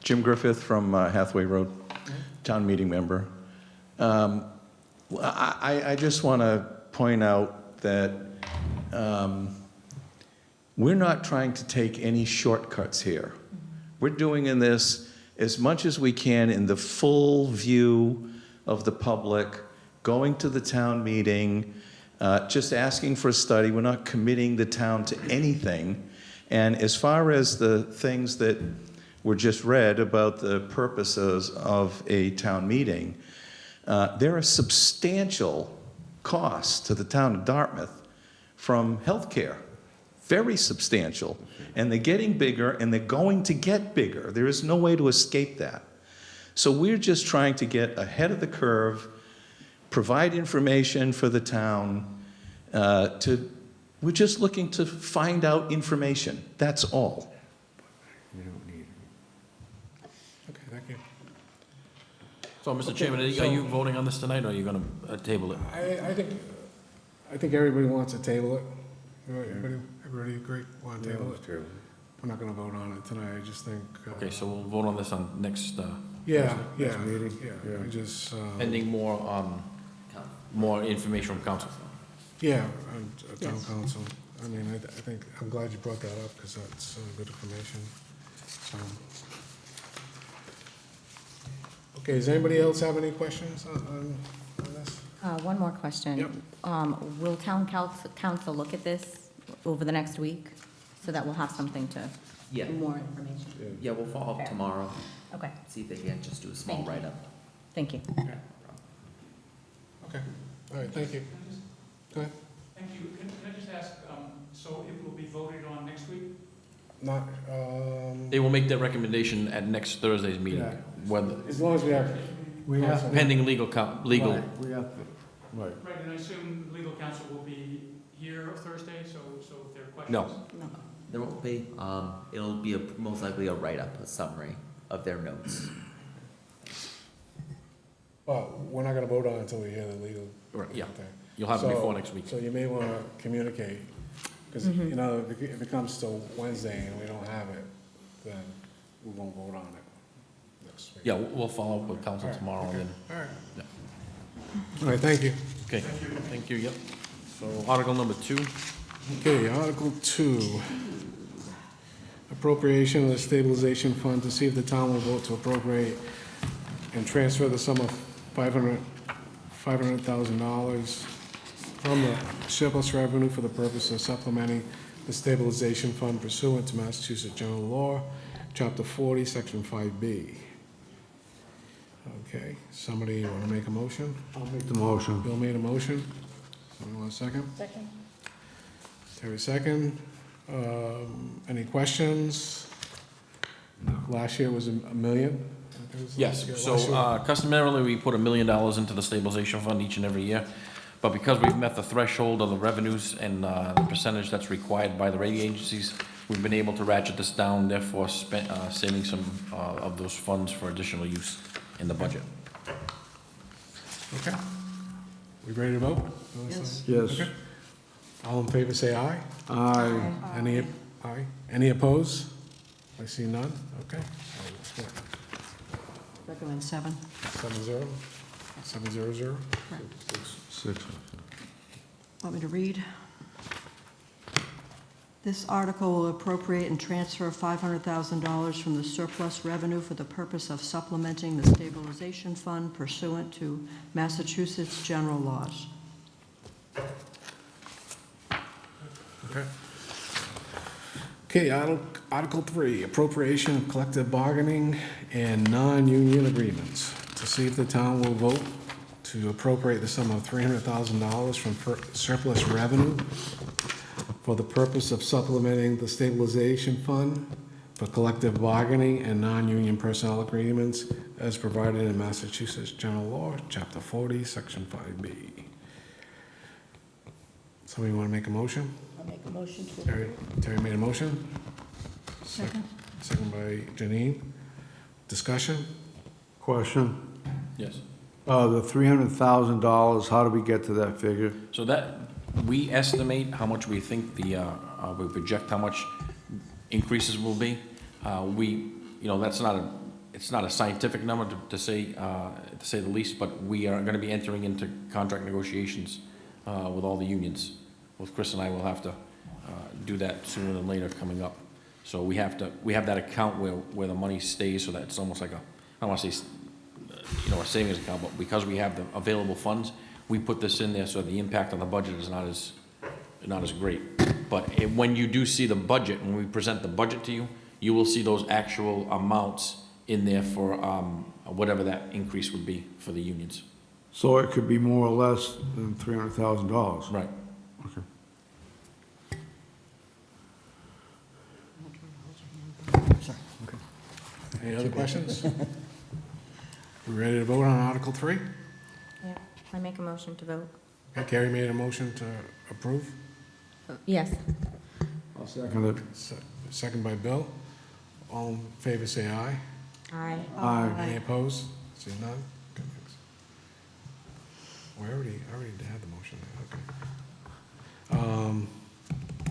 Jim Griffith from Hathaway Road, town meeting member. I just want to point out that we're not trying to take any shortcuts here. We're doing in this as much as we can in the full view of the public, going to the town meeting, just asking for a study. We're not committing the town to anything. And as far as the things that were just read about the purposes of a town meeting, there are substantial costs to the town of Dartmouth from healthcare, very substantial. And they're getting bigger, and they're going to get bigger. There is no way to escape that. So we're just trying to get ahead of the curve, provide information for the town. We're just looking to find out information. That's all. Okay, thank you. So, Mr. Chairman, are you voting on this tonight, or are you going to table it? I think everybody wants to table it. Everybody agree, want to table it? We're not going to vote on it tonight, I just think. Okay, so we'll vote on this on next, Yeah, meeting? I just, pending more information from council. yeah, town council. I mean, I think, I'm glad you brought that up, because that's good information, so. Okay, does anybody else have any questions on this? One more question. Yep. Will town council look at this over the next week, so that we'll have something to, Yeah. more information? Yeah, we'll follow up tomorrow, Okay, see if they can just do a small Thank you. write-up. thank you. Okay, all right, thank you. Go ahead. Thank you. Can I just ask, so it will be voted on next week? Not, They will make their recommendation at next Thursday's meeting, Yeah. whether, as long as we have, We have to- pending legal, Right, we have to, right. Right, and I assume legal counsel will be here Thursday, so if there are questions? No. There won't be, it'll be most likely a write-up, a summary of their notes. Well, we're not gonna vote on it until we hear the legal. Right, yeah. thing. You'll have it So- before next week. So you may wanna communicate, because, you know, if it comes to Wednesday and we don't have it, then we won't vote on it next week. Yeah, we'll follow up with council All right, tomorrow, and okay, then, all right. Yeah. All right, thank you. okay, thank you, yep. So article number 2, Okay, Article 2, appropriation of the stabilization fund to see if the town will vote to appropriate and transfer the sum of $500,000 from the surplus revenue for the purpose of supplementing the stabilization fund pursuant to Massachusetts General Law, Chapter 40, Section 5B. Okay, somebody want to make a motion? I'll make the motion. Bill made a motion. Somebody want a second? Second. Terry, second. Any questions? Last year was $1 million? I think it was yes, last so year. customarily, we put $1 million into the stabilization fund each and every year, but because we've met the threshold of the revenues and the percentage that's required by the rating agencies, we've been able to ratchet this down, therefore saving some of those funds for additional use in the budget. Okay. We ready to vote? Yes. Yes. Okay. All in favor, say aye. Aye. Aye. Any opposed? I see none. Okay. Recommend 7. 7-0. 7-0-0. Six. Want me to read? This article will appropriate and transfer $500,000 from the surplus revenue for the purpose of supplementing the stabilization fund pursuant to Massachusetts general laws. Okay. Okay, Article 3, appropriation of collective bargaining and non-union agreements. To see if the town will vote to appropriate the sum of $300,000 from surplus revenue for the purpose of supplementing the stabilization fund for collective bargaining and non-union personnel agreements as provided in Massachusetts General Law, Chapter 40, Section 5B. Somebody want to make a motion? I'll make a motion to. Terry made a motion, Second. second by Janine. Discussion? Question. Yes. The $300,000, how do we get to that figure? So that, we estimate how much we think we project how much increases will be. That's it's not a scientific number to say the least, but we are gonna be entering into contract negotiations with all the unions. Both Chris and I will have to do that sooner than later coming up. So we have that account where the money stays, so that it's almost like I don't wanna say, a savings account, but because we have the available funds, we put this in there so the impact on the budget is not as great. But when you do see the budget, when we present the budget to you, you will see those actual amounts in there for whatever that increase would be for the unions. So it could be more or less than $300,000? Right. Okay. Sorry, okay. Any other questions? We ready to vote on Article 3? Yeah, I make a motion to vote. Okay, Carrie made a motion to approve, Yes. I'll second it. second by Bill. All in favor, say aye. Aye. Aye. Any opposed? See none? Okay, thanks. I already had the motion, okay.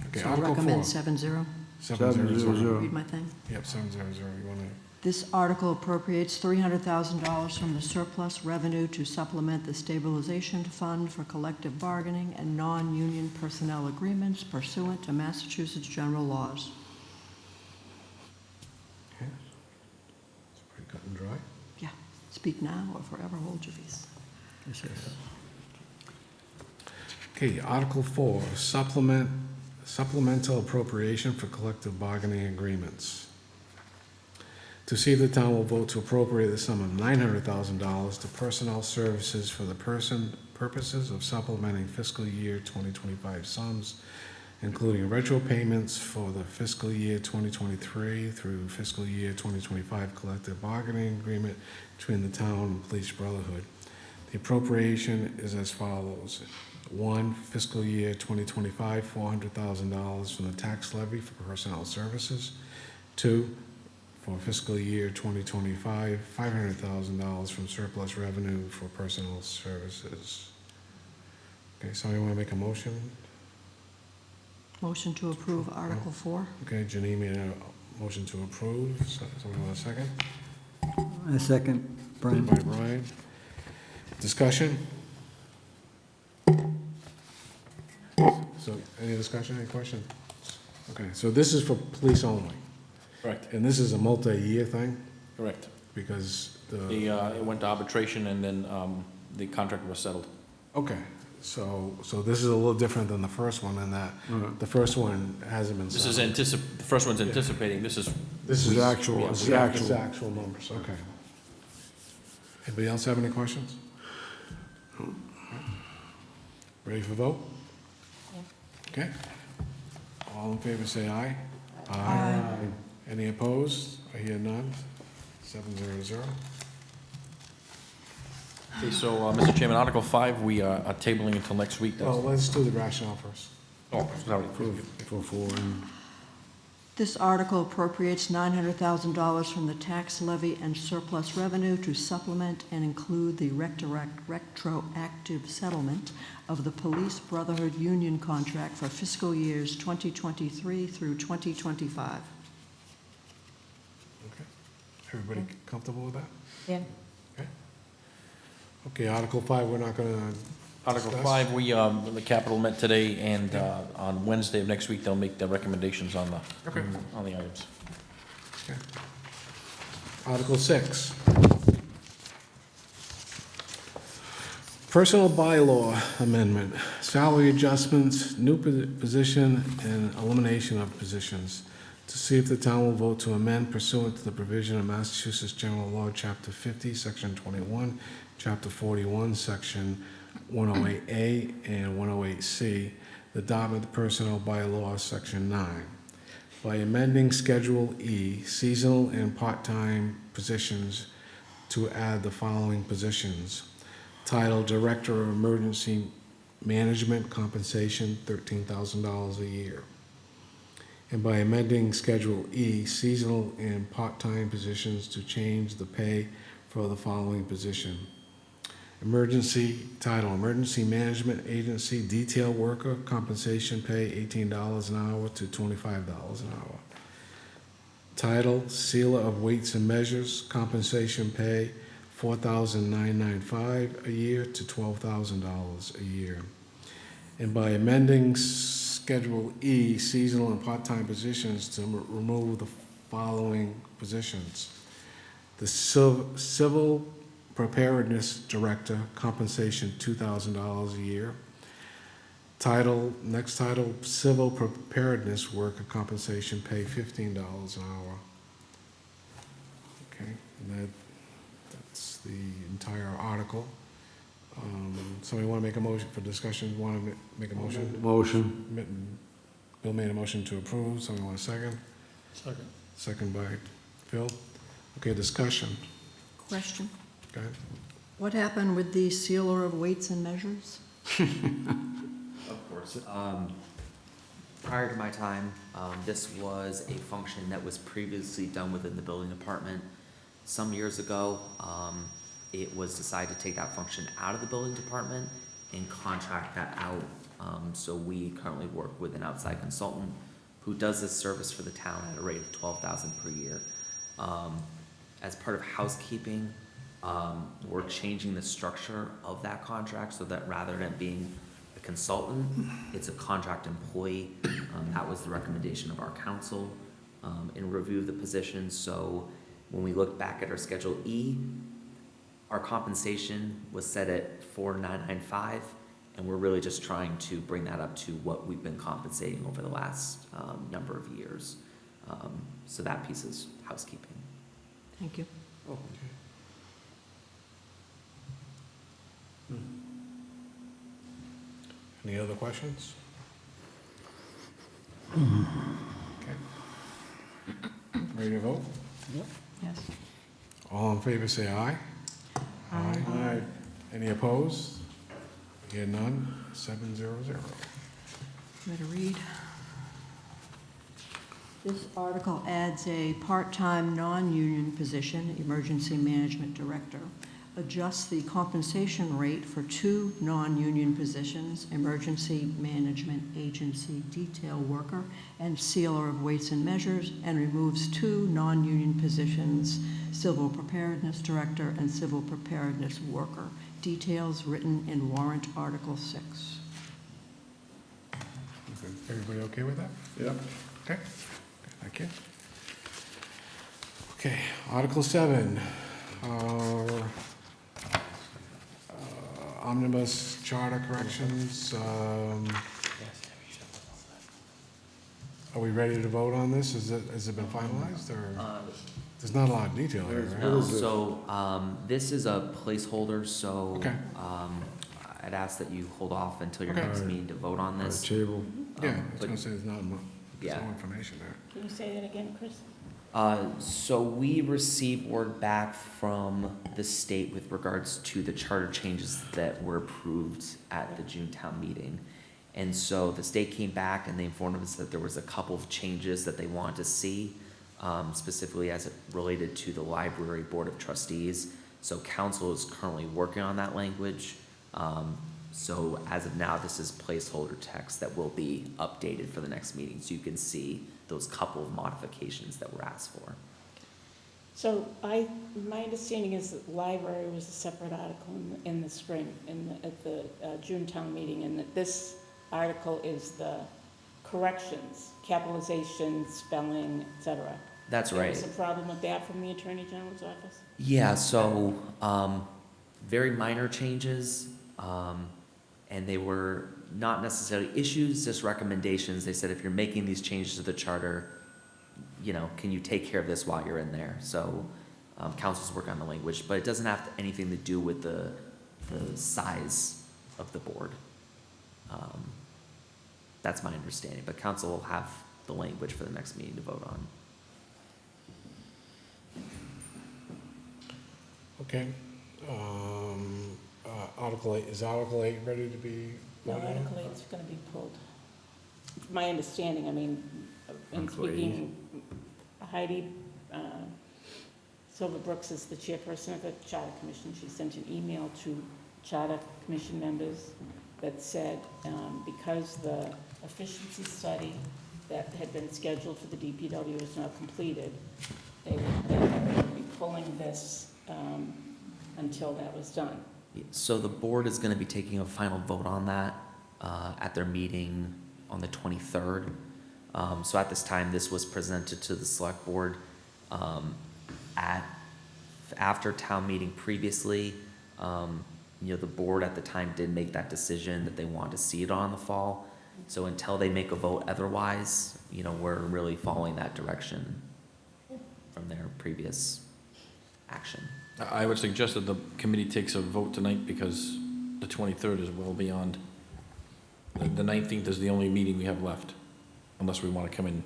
Okay, So Article 4. recommend 7-0. 7-0-0. Read my thing. Yep, 7-0-0, you want to, This article appropriates $300,000 from the surplus revenue to supplement the stabilization fund for collective bargaining and non-union personnel agreements pursuant to Massachusetts general laws. okay. It's pretty cut and dry. Yeah, speak now or forever hold your peace. Yes, yes. Okay, Article 4, supplemental appropriation for collective bargaining agreements. To see if the town will vote to appropriate the sum of $900,000 to personnel services for the purposes of supplementing fiscal year 2025 sums including retro payments for the fiscal year 2023 through fiscal year 2025 collective bargaining agreement between the town and Police Brotherhood. The appropriation is as follows. 1, fiscal year 2025, $400,000 from the tax levy for personnel services. 2, for fiscal year 2025, $500,000 from surplus revenue for personnel services. Okay, somebody want to make a motion? Motion to approve Article 4. Okay, Janine made a motion to approve. Somebody want a second? A second, Brian. By Brian. Discussion? So, any discussion, any question? Okay, so this is for police only, Correct, and this is a multi-year thing, correct. because It went to arbitration, and then the contract was settled. okay, so this is a little different than the first one in that the first one hasn't been This is settled. the first one's anticipating, this is, This is actual, Yeah, this is the actual. actual. Numbers, okay. Anybody else have any questions? Ready for vote? Okay. All in favor, say aye. Aye. Any opposed? I hear none. 700. okay, so, Mr. Chairman, Article 5, we are tabling until next week. Well, let's do the rationale first. Oh, sorry. For 4, and This article appropriates $900,000 from the tax levy and surplus revenue to supplement and include the retroactive settlement of the Police Brotherhood union contract for fiscal years 2023 through 2025. Okay. Everybody comfortable with that? Yeah. Okay, Article 5, we're not gonna Article discuss? 5, the Capitol met today, and on Wednesday of next week, they'll make the recommendations on the items. Okay. Article 6. Personal bylaw amendment, salary adjustments, new position, and elimination of positions. To see if the town will vote to amend pursuant to the provision of Massachusetts General Law, Chapter 50, Section 21, Chapter 41, Section 108A and 108C, the Dartmouth Personnel Bylaw, Section 9, by amending Schedule E, seasonal and part-time positions, to add the following positions. Title, Director of Emergency Management, compensation, $13,000 a year. And by amending Schedule E, seasonal and part-time positions, to change the pay for the following position. Title, Emergency Management Agency, Detail Worker, compensation pay $18 an hour to $25 an hour. Title, Sealer of Weights and Measures, compensation pay $4,995 a year to $12,000 a year. And by amending Schedule E, seasonal and part-time positions, to remove the following positions. The Civil Preparedness Director, compensation $2,000 a year. Next title, Civil Preparedness Worker, compensation pay $15 an hour. Okay, and that's the entire article. Somebody want to make a motion for discussion? Want to make a motion? motion. Bill made a motion to approve. Somebody want a second? Second. Second by Phil. Okay, discussion. Question. Go ahead. What happened with the sealer of weights and measures? Of course. Prior to my time, this was a function that was previously done within the building department. Some years ago, it was decided to take that function out of the building department and contract that out. So we currently work with an outside consultant who does this service for the town at a rate of $12,000 per year. As part of housekeeping, we're changing the structure of that contract so that rather than being a consultant, it's a contract employee. That was the recommendation of our council in review of the position. So when we look back at our Schedule E, our compensation was set at $4,995, and we're really just trying to bring that up to what we've been compensating over the last number of years. So that piece is housekeeping. Thank you. Any other questions? Okay. Ready to vote? Yes. All in favor, say aye. Aye. Any opposed? Hear none, 700. Better read. This article adds a part-time, non-union position, Emergency Management Director. Adjusts the compensation rate for 2 non-union positions, Emergency Management Agency Detail Worker and Sealer of Weights and Measures, and removes 2 non-union positions, Civil Preparedness Director and Civil Preparedness Worker. Details written in warrant Article 6. Everybody okay with that? Yep. Okay, thank you. Okay, Article 7. Omnibus charter corrections. Are we ready to vote on this? Has it been finalized, or? There's not a lot of detail here, right? No, so, this is a placeholder, so, Okay. I'd ask that you hold off until your Okay. next meeting to vote on this. Table. Yeah, I was but- gonna say there's not much, there's no Yeah. information there. Can you say that again, Chris? So we received word back from the state with regards to the charter changes that were approved at the June town meeting. And so the state came back and they informed us that there was a couple of changes that they wanted to see, specifically as it related to the library board of trustees. So council is currently working on that language. So as of now, this is placeholder text that will be updated for the next meeting, so you can see those couple of modifications that were asked for. So my understanding is that library was a separate article in the spring, at the June town meeting, and that this article is the corrections, capitalization, spelling, et cetera. That's There right. was a problem with that from the Attorney General's office? Yeah, so, very minor changes, and they were not necessarily issues, just recommendations. They said, if you're making these changes to the charter, you know, can you take care of this while you're in there? So, council's working on the language, but it doesn't have anything to do with the size of the board. That's my understanding, but council will have the language for the next meeting to vote on. Okay. Article 8, is Article 8 ready to be No, voted on? Article 8's gonna be pulled. My understanding, I mean, in Article 8. speaking, Heidi Silverbrooks is the chairperson of the Charter Commission. She sent an email to Charter Commission members that said, because the efficiency study that had been scheduled for the DPW is now completed, they would be pulling this until that was done. So the board is gonna be taking a final vote on that, at their meeting on the 23rd. So at this time, this was presented to the select board, after town meeting previously. You know, the board at the time did make that decision that they wanted to see it on the fall. So until they make a vote otherwise, you know, we're really following that direction from their previous action. I would suggest that the committee takes a vote tonight because the 23rd is well beyond. The 19th is the only meeting we have left, unless we want to come in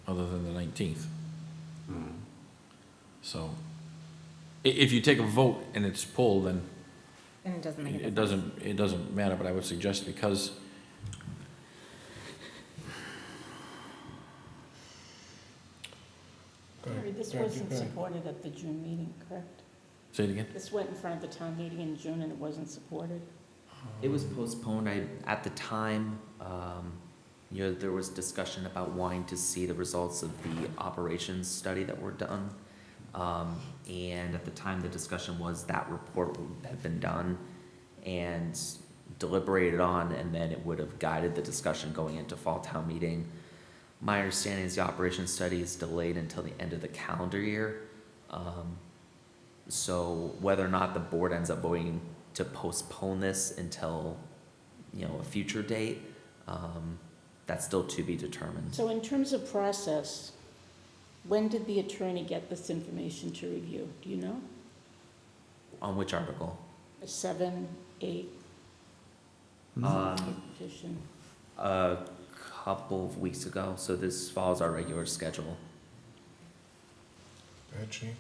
other than the 19th. So, if you take a vote and it's pulled, then And it doesn't make a it difference. doesn't matter, but I would suggest because Mary, this Go ahead, wasn't go ahead. supported at the June meeting, correct? say it again. This went in front of the town meeting in June and it wasn't supported? It was postponed. At the time, you know, there was discussion about wanting to see the results of the operations study that were done. And at the time, the discussion was that report had been done and deliberated on, and then it would have guided the discussion going into fall town meeting. My understanding is the operations study is delayed until the end of the calendar year. So whether or not the board ends up voting to postpone this until, you know, a future date, that's still to be determined. So in terms of process, when did the attorney get this information to review? Do you know? On which article? 7, 8 Um, petition? A couple of weeks ago, so this follows our regular schedule. Go ahead, Gene.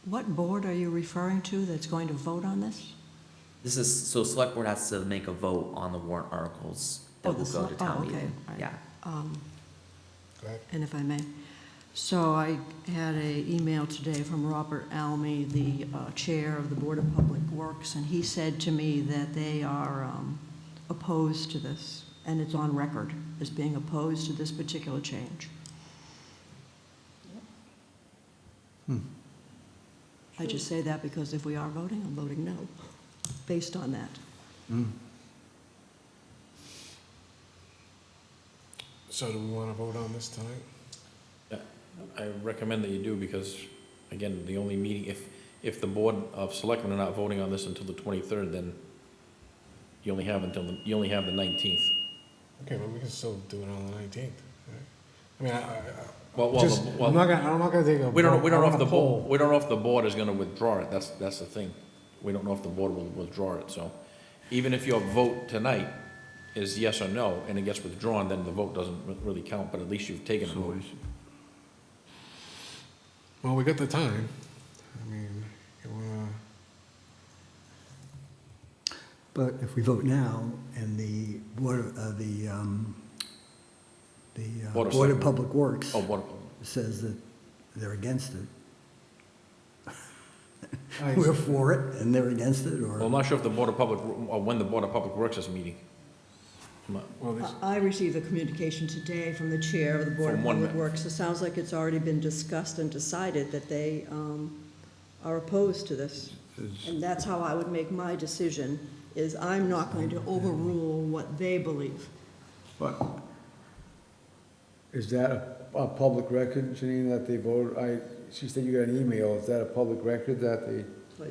What board are you referring to that's going to vote on this? This is, so select board has to make a vote on the warrant articles Oh, that will the go to select- oh, town okay, meeting. all right. Yeah. Go ahead. And if I may. So I had an email today from Robert Almy, the chair of the Board of Public Works, and he said to me that they are opposed to this, and it's on record as being opposed to this particular change. I just say that because if we are voting, I'm voting no, based on that. So do we want to vote on this tonight? Yeah, I recommend that you do, because, again, the only meeting, if the Board of Selectmen are not voting on this until the 23rd, then you only have the 19th. Okay, but we can still do it on the 19th. Right? I mean, Well, just, well, I'm not gonna take a. We don't know if the poll. we don't know if the board is gonna withdraw it, that's the thing. We don't know if the board will withdraw it, so even if your vote tonight is yes or no, and it gets withdrawn, then the vote doesn't really count, but at least you've taken a vote. Well, we got the time. I mean, you wanna, But if we vote now and the Board, Board of Board of Selectmen. Public Works Oh, what, says that they're against it, we're for it and they're against it, well, I'm or? not sure if the Board of Public, or when the Board of Public Works is meeting. well, this, I received a communication today from the chair of the Board of From one Public member. Works. It sounds like it's already been discussed and decided that they are opposed to this. And that's how I would make my decision, is I'm not going to overrule what they believe. But is that a public record, Janine, that they voted? She said you got an email. Is that a public record that they?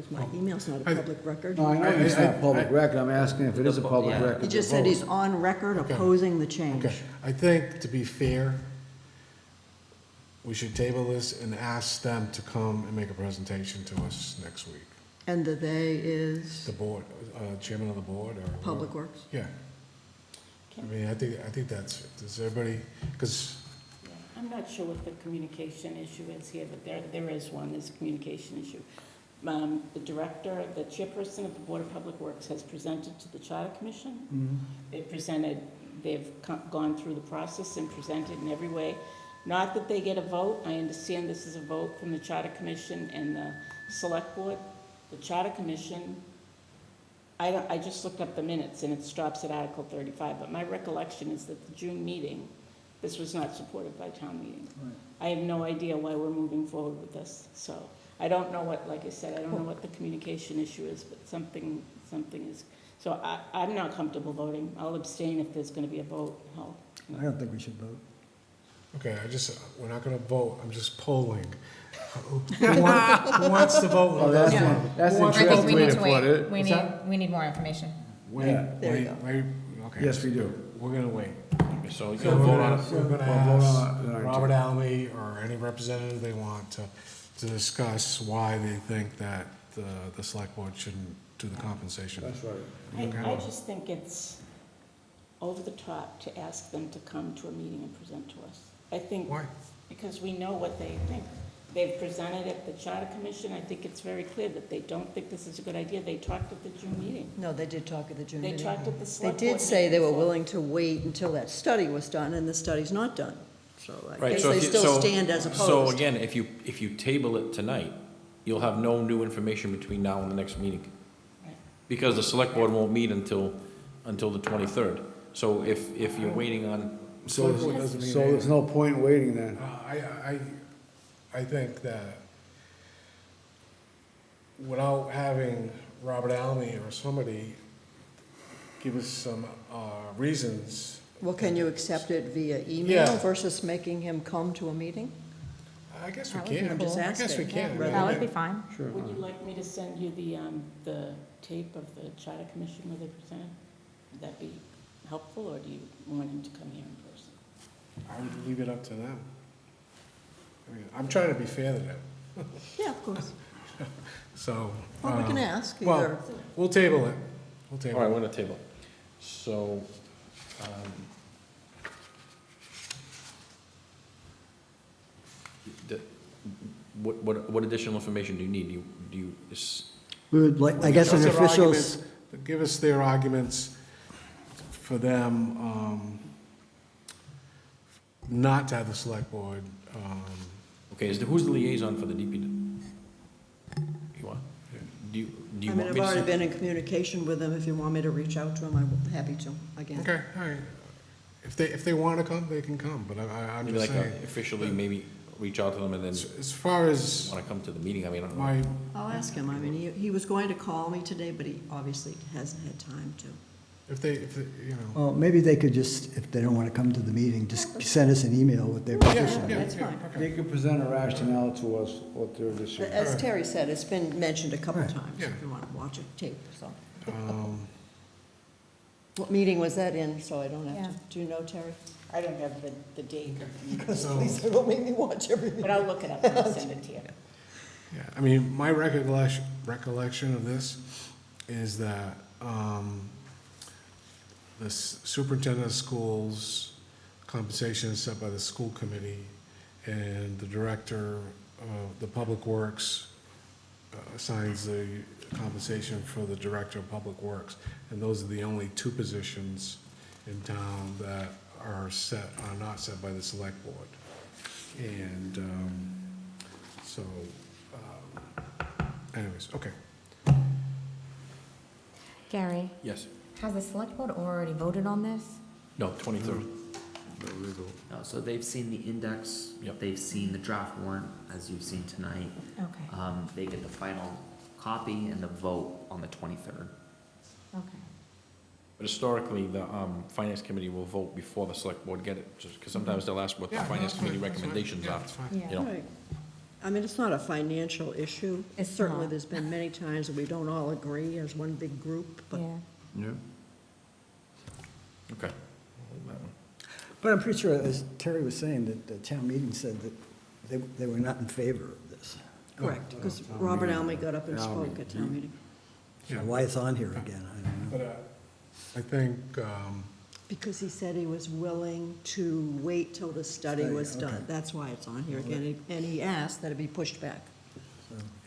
My email's not a public record. No, I know it's not a public record. I'm asking if it is a public Yeah. record. He just to said vote. he's on record opposing the change. okay, I think to be fair, we should table this and ask them to come and make a presentation to us next week. And the they is The board, chairman of the board or? Public Works. Yeah. I mean, I think that's, does everybody, because, I'm not sure what the communication issue is here, but there is one, there's a communication issue. The director, the chairperson of the Board of Public Works has presented to the Charter Commission. They've gone through the process and presented in every way. Not that they get a vote, I understand this is a vote from the Charter Commission and the Select Board. The Charter Commission, I just looked up the minutes and it stops at Article 35, but my recollection is that the June meeting, this was not supported by town meeting. I have no idea why we're moving forward with this, so I don't know what, like I said, I don't know what the communication issue is, but something is, so I'm not comfortable voting. I'll abstain if there's gonna be a vote held. I don't think we should vote. okay, we're not gonna vote, I'm just polling. Who wants to vote? Oh, that's Who wants the to I vote? think we need to way to put wait. it. We What's need, that? we need more information. Wait, There you wait, okay. Yes, we do. We're gonna wait. Okay, so you So can we're vote on gonna, it. we're gonna We'll vote on ask it, all right. Robert Almy or any representative they want to discuss why they think that the select board shouldn't do the compensation. That's right. I just think it's over the top to ask them to come to a meeting and present to us. I think. Why? Because we know what they think. They've presented at the Charter Commission. I think it's very clear that they don't think this is a good idea. They talked at the June meeting. No, they did talk at the June They meeting. talked at the They select did board say they were meeting. willing to wait until that study was done, and the study's not done. So I Right, guess so they if you- still so- stand as So opposed. again, if you table it tonight, you'll have no new information between now and the next meeting. Right. Because the select board won't meet until the 23rd. So if you're waiting on, So Select board doesn't mean there's no point in waiting then. I think that without having Robert Almy or somebody give us some reasons. Well, can you accept it via Yeah. email versus making him come to a meeting? I guess we That would be can. I'm just I guess we asking. can. Yeah, That would be fine. Sure. Would you like me to send you the tape of the Charter Commission where they presented? Would that be helpful, or do you want him to come here in person? I would leave it up to them. I mean, I'm trying to be fair to them, Yeah, of course. so. Well, we can ask Well, either. we'll table it. We'll all table right, it. we're gonna table. So, The- What additional information do you need? Do you, We would like, I guess, an Give us their official's, arguments- Give us their arguments for them, not to have the select board, okay, who's the liaison for the DPW? You want? Do you I mean, want I've me to already send? been in communication with them. If you want me to reach out to them, I'm happy to, again. okay, all right. If they want to come, they can come, but I'm Maybe just like saying. Officially, maybe reach out to them and then As far as want to come to the meeting, I mean, I don't know. my, I'll ask him. I mean, he was going to call me today, but he obviously hasn't had time to. if they, you know. well, maybe they could just, if they don't want to come to the meeting, just send us an email with their position. Yeah, That's fine. They could present a rationale to us, what their decision. As Terry said, it's been mentioned a couple Right. times, Yeah. if you want to watch a tape, so. um, What meeting was that in, so I don't have Yeah. to, do you know, Terry? I don't have the date, So- Lisa, don't make me watch everything. but I'll look it up and I'll send it to you. Yeah, I mean, my recollection of this is that the superintendent of schools' compensation is set by the school committee, and the director of the public works assigns the compensation for the director of public works. And those are the only two positions in town that are not set by the select board. And so, anyways, okay. Gary, Yes, has the select board already voted on this? no, 23rd. No, so they've seen the index, Yep. they've seen the draft warrant, as you've seen tonight. Okay, They get the final copy and the vote on the 23rd. okay. But historically, the finance committee will vote before the select board get it, just because sometimes they'll ask what the Yeah, no, finance that's fine, committee that's fine. recommendations Yeah, are. that's fine. You Yeah. know, Right. I mean, it's not a financial issue. It's Certainly, not. there's been many times that we don't all agree as one big group, but Yeah. Yeah. okay. Hold that one. But I'm pretty sure, as Terry was saying, that the town meeting said that they were not in favor of this. correct, because Robert Almy got up and spoke at town meeting. So why it's on here again, I don't know. But I think, Because he said he was willing to wait till the study was Study, okay. done. That's why it's on here again. And he asked that it be pushed back.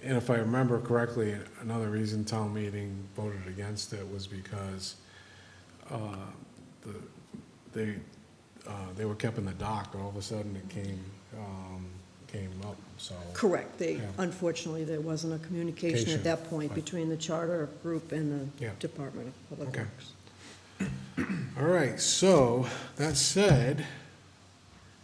and if I remember correctly, another reason town meeting voted against it was because they were kept in the dark, and all of a sudden it came up, so. Correct. Yeah. Unfortunately, there wasn't a communication Communication, at that point right. between the charter group and the Yeah. Department of Public Okay. Works. All right, so, that said,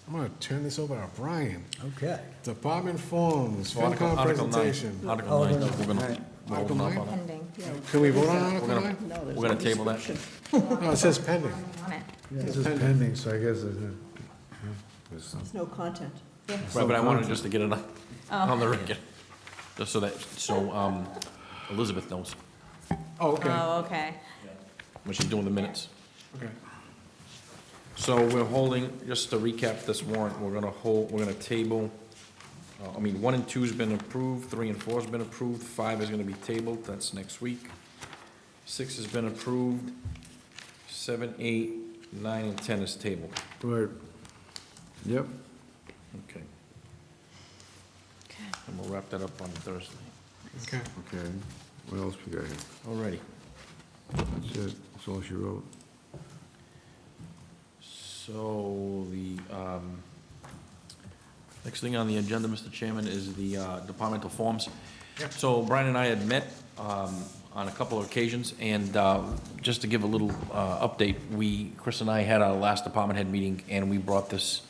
I'm gonna turn this over to Brian. Okay. Department forms, So Article FinCom 9, presentation. Article Oh, 9, no, we're gonna, alright. we're Article holding 9? off on that. Pending. Can we vote on We're Article gonna, 9? No, there's we're gonna no table that. description. No, it says pending. On it. This is pending, so I guess it's, There's no content. Right, but I wanted just to get it on the record, just so that, Elizabeth knows Oh, okay, Oh, okay. when she's doing the minutes. okay. So we're holding, just to recap this warrant, we're gonna table, 1 and 2's been approved, 3 and 4's been approved, 5 is gonna be tabled, that's next week. 6 has been approved, 7, 8, 9, and 10 is tabled. right. Yep. Okay. And we'll wrap that up on Thursday. Okay. Okay, what else we got here? Alrighty. That's it, that's all she wrote. So the next thing on the agenda, Mr. Chairman, is the departmental forms. So Brian and I had met on a couple of occasions, and just to give a little update, Chris and I had our last department head meeting, and we brought this,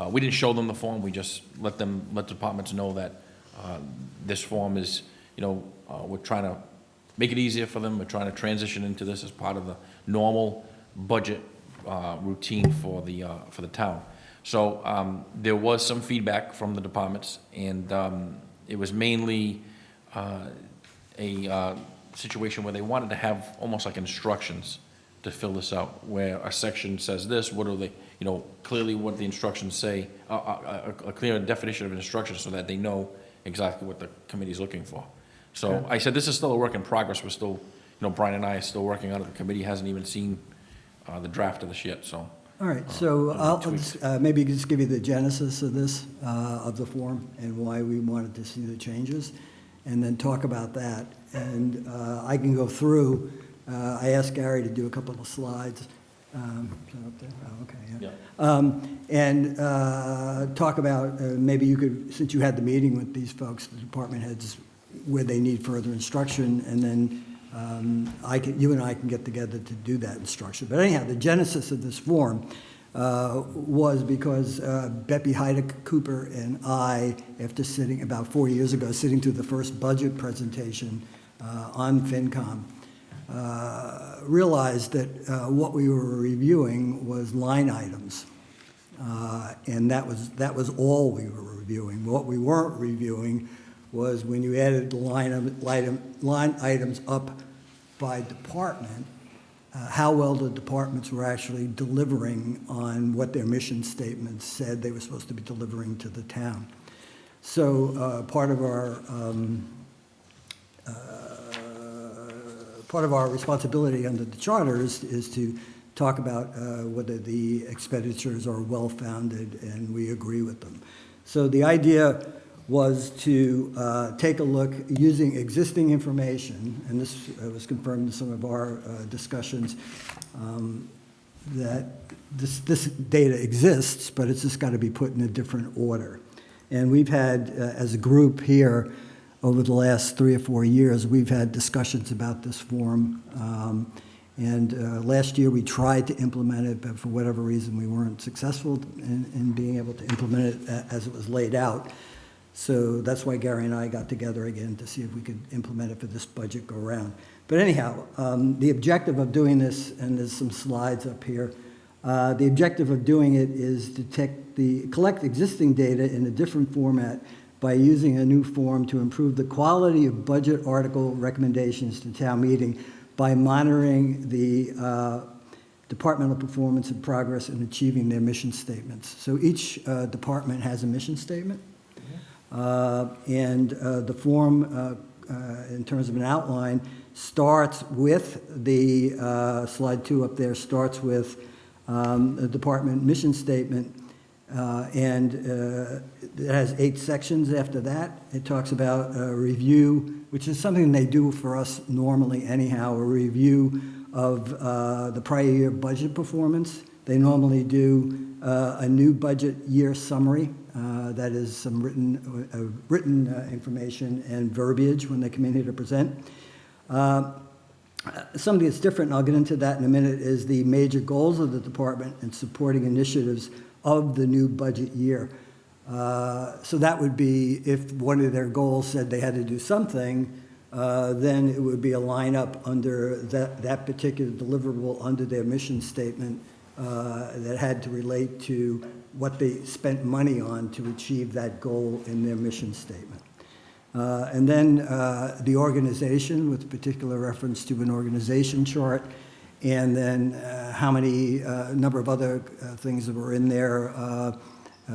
we didn't show them the form, we just let departments know that this form is, we're trying to make it easier for them, we're trying to transition into this as part of the normal budget routine for the town. So there was some feedback from the departments, and it was mainly a situation where they wanted to have almost like instructions to fill this out, where a section says this, what are they, clearly what the instructions say, a clear definition of instructions so that they know exactly what the committee's looking for. So I said, this is still a work in progress. We're still, Brian and I are still working on it. The committee hasn't even seen the draft of this yet, so All right, so I'll just, maybe just give you the genesis of this, of the form, and why we wanted to see the changes, and then talk about that. And I can go through, I asked Gary to do a couple of slides. Is that up there? Oh, okay, yeah. And talk about, maybe you could, since you had the meeting with these folks, the department heads, where they need further instruction, and then you and I can get together to do that instruction. But anyhow, the genesis of this form was because Beppy Heideck Cooper and I, after sitting about 4 years ago, sitting through the first budget presentation on FinCom, realized that what we were reviewing was line items. And that was all we were reviewing. What we weren't reviewing was when you added the line items up by department, how well the departments were actually delivering on what their mission statements said they were supposed to be delivering to the town. So part of our responsibility under the charter is to talk about whether the expenditures are well-founded, and we agree with them. So the idea was to take a look using existing information, and this was confirmed in some of our discussions, that this data exists, but it's just got to be put in a different order. And we've had, as a group here, over the last 3 or 4 years, we've had discussions about this form. And last year we tried to implement it, but for whatever reason we weren't successful in being able to implement it as it was laid out. So that's why Gary and I got together again to see if we could implement it for this budget go round. But anyhow, the objective of doing this, and there's some slides up here, the objective of doing it is to collect existing data in a different format by using a new form to improve the quality of budget article recommendations to town meeting by monitoring the departmental performance and progress in achieving their mission statements. So each department has a mission statement. And the form, in terms of an outline, starts with the, slide 2 up there, starts with the department mission statement, and it has 8 sections after that. It talks about a review, which is something they do for us normally anyhow, a review of the prior year budget performance. They normally do a new budget year summary. That is some written information and verbiage when they come in here to present. Something that's different, and I'll get into that in a minute, is the major goals of the department and supporting initiatives of the new budget year. So that would be, if one of their goals said they had to do something, then it would be a lineup under that particular deliverable under their mission statement that had to relate to what they spent money on to achieve that goal in their mission statement. And then the organization, with particular reference to an organization chart, and then how many, number of other things that were in there,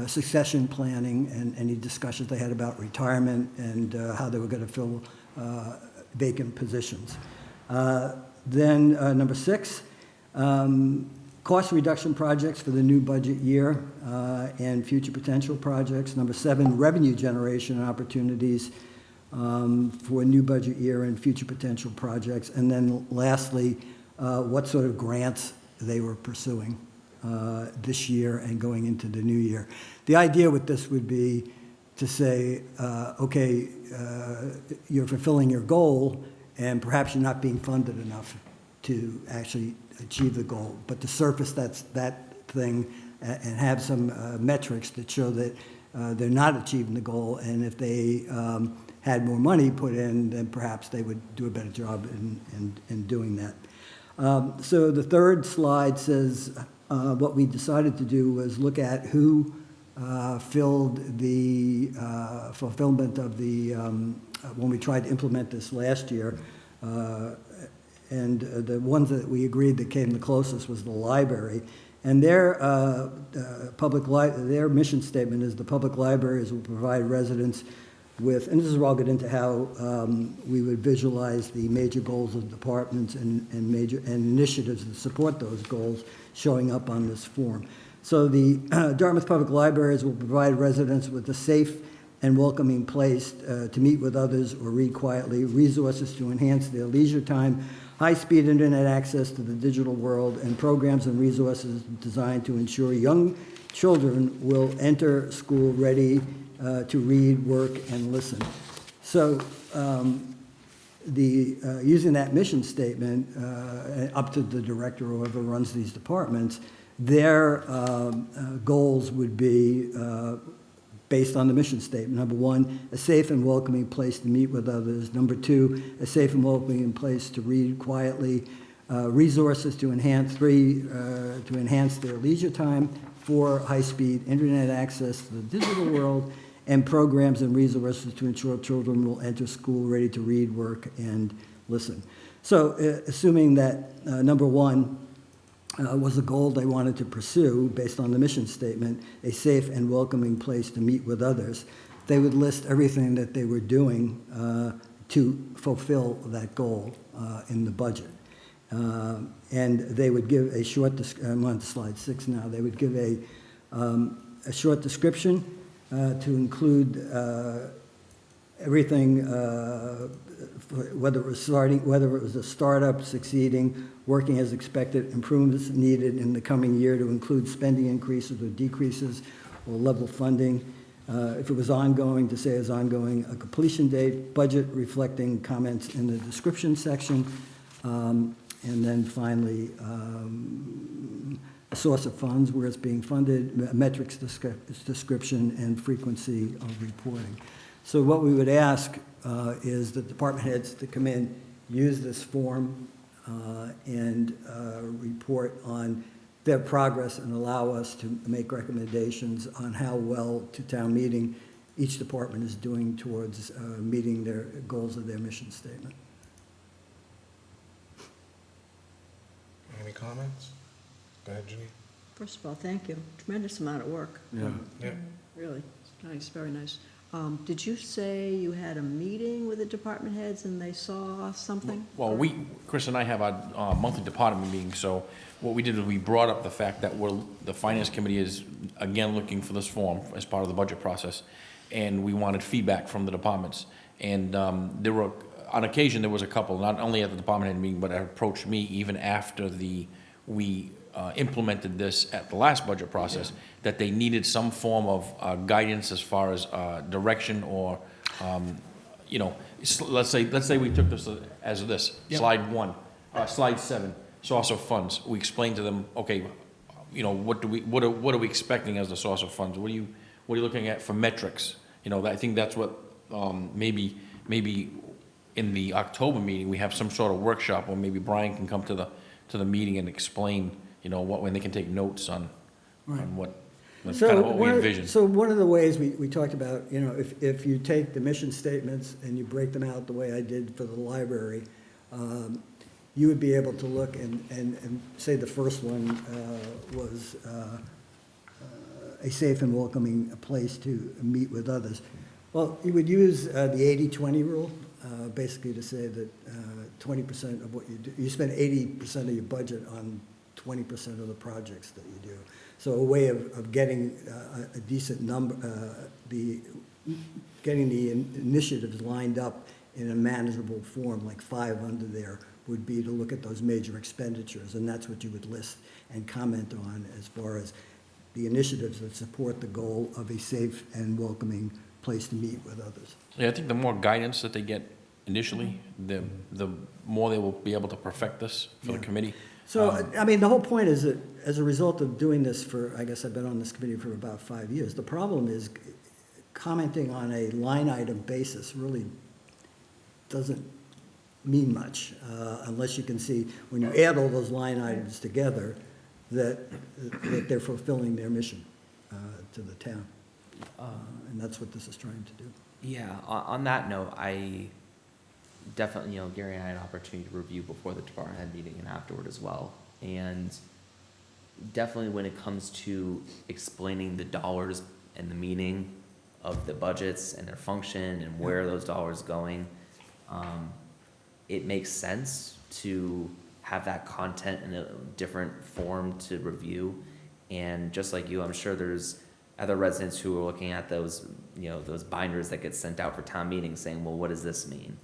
succession planning, and any discussions they had about retirement and how they were going to fill vacant positions. Then number 6, cost reduction projects for the new budget year and future potential projects. Number 7, revenue generation opportunities for new budget year and future potential projects. And then lastly, what sort of grants they were pursuing this year and going into the new year. The idea with this would be to say, okay, you're fulfilling your goal, and perhaps you're not being funded enough to actually achieve the goal, but to surface that thing and have some metrics that show that they're not achieving the goal, and if they had more money put in, then perhaps they would do a better job in doing that. So the third slide says what we decided to do was look at who filled the fulfillment of the, when we tried to implement this last year, and the ones that we agreed that came the closest was the library. And their their mission statement is the public libraries will provide residents with, and this is where I'll get into how we would visualize the major goals of departments and initiatives that support those goals showing up on this form. So the Dartmouth Public Libraries will provide residents with a safe and welcoming place to meet with others or read quietly, resources to enhance their leisure time, high-speed internet access to the digital world, and programs and resources designed to ensure young children will enter school ready to read, work, and listen. So using that mission statement up to the director or whoever runs these departments, their goals would be based on the mission statement. Number one, a safe and welcoming place to meet with others. Number two, a safe and welcoming place to read quietly. Resources to enhance their leisure time. 4, high-speed internet access to the digital world. And programs and resources to ensure children will enter school ready to read, work, and listen. So assuming that number one was the goal they wanted to pursue based on the mission statement, a safe and welcoming place to meet with others, they would list everything that they were doing to fulfill that goal in the budget. And they would give a short, I'm on to slide 6 now, they would give a short description to include everything, whether it was a startup succeeding, working as expected, improvements needed in the coming year to include spending increases or decreases or level funding. If it was ongoing, to say it's ongoing, a completion date, budget reflecting comments in the description section, and then finally, a source of funds, where it's being funded, metrics description, and frequency of reporting. So what we would ask is the department heads to come in, use this form, and report on their progress and allow us to make recommendations on how well to town meeting each department is doing towards meeting their goals of their mission statement. Any comments? Go ahead, Janine. First of all, thank you. Tremendous amount of work. Yeah. Yeah. Really, it's nice, very nice. Did you say you had a meeting with the department heads and they saw something? Well, Chris and I have our monthly department meeting, so what we did is we brought up the fact that the finance committee is, again, looking for this form as part of the budget process, and we wanted feedback from the departments. And there were, on occasion, there was a couple, not only at the department head meeting, but approached me even after we implemented this at the last budget process, that they needed some form of guidance as far as direction or, let's say we took this as this, slide 7, source of funds. We explained to them, okay, what are we expecting as the source of funds? What are you looking at for metrics? I think that's what maybe in the October meeting we have some sort of workshop, or maybe Brian can come to the meeting and explain, when they can take notes on what, kind of what we envision. So one of the ways we talked about, if you take the mission statements and you break them out the way I did for the library, you would be able to look and say the first one was a safe and welcoming place to meet with others. Well, you would use the 80-20 rule, basically to say that 20% of what you do, you spend 80% of your budget on 20% of the projects that you do. So a way of getting a decent number, getting the initiatives lined up in a manageable form, like 5 under there, would be to look at those major expenditures, and that's what you would list and comment on as far as the initiatives that support the goal of a safe and welcoming place to meet with others. Yeah, I think the more guidance that they get initially, the more they will be able to perfect this for the committee. So, the whole point is that as a result of doing this for, I guess I've been on this committee for about 5 years, the problem is commenting on a line item basis really doesn't mean much, unless you can see, when you add all those line items together, that they're fulfilling their mission to the town. And that's what this is trying to do. Yeah, on that note, I definitely, Gary and I had an opportunity to review before the department head meeting and afterward as well. And definitely when it comes to explaining the dollars and the meaning of the budgets and their function and where those dollars going, it makes sense to have that content in a different form to review. And just like you, I'm sure there's other residents who are looking at those, you know, those binders that get sent out for town meetings saying, well, what does this mean?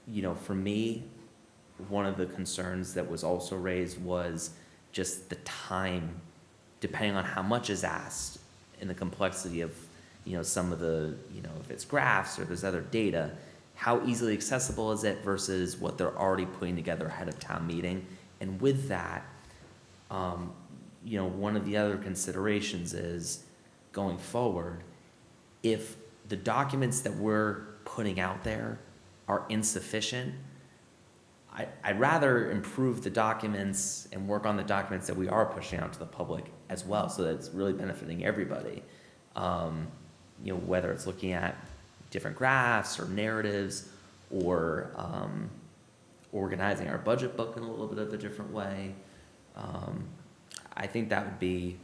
You know, for me, one of the concerns that was also raised was just the time, depending on how much is asked and the complexity of, you know, some of the, you know, if it's graphs or there's other data, how easily accessible is it versus what they're already putting together ahead of town meeting? And with that, you know, one of the other considerations is going forward, if the documents that we're putting out there are insufficient, I'd rather improve the documents and work on the documents that we are pushing out to the public as well, so that it's really benefiting everybody. You know, whether it's looking at different graphs or narratives, or organizing our budget book in a little bit of a different way. I think that would be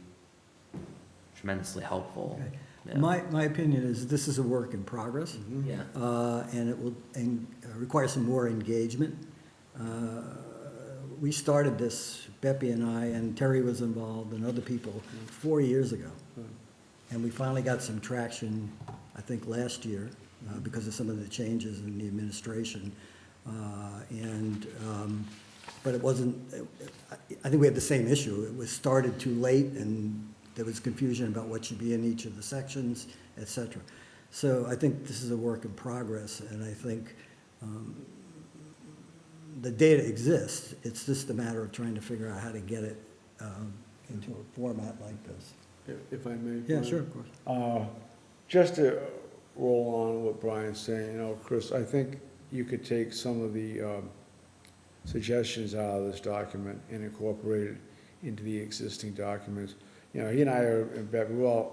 tremendously helpful. Okay. Yeah. My opinion is this is a work in progress. Yeah. And it will require some more engagement. We started this, Beppy and I, and Terry was involved, and other people, 4 years ago. And we finally got some traction, I think, last year, because of some of the changes in the administration. But it wasn't, I think we had the same issue. It was started too late, and there was confusion about what should be in each of the sections, et cetera. So I think this is a work in progress, and I think the data exists. It's just a matter of trying to figure out how to get it into a format like this. If I may. Yeah, Brian? sure, of course. Just to roll on what Brian's saying, you know, Chris, I think you could take some of the suggestions out of this document and incorporate it into the existing documents. You know, he and I are,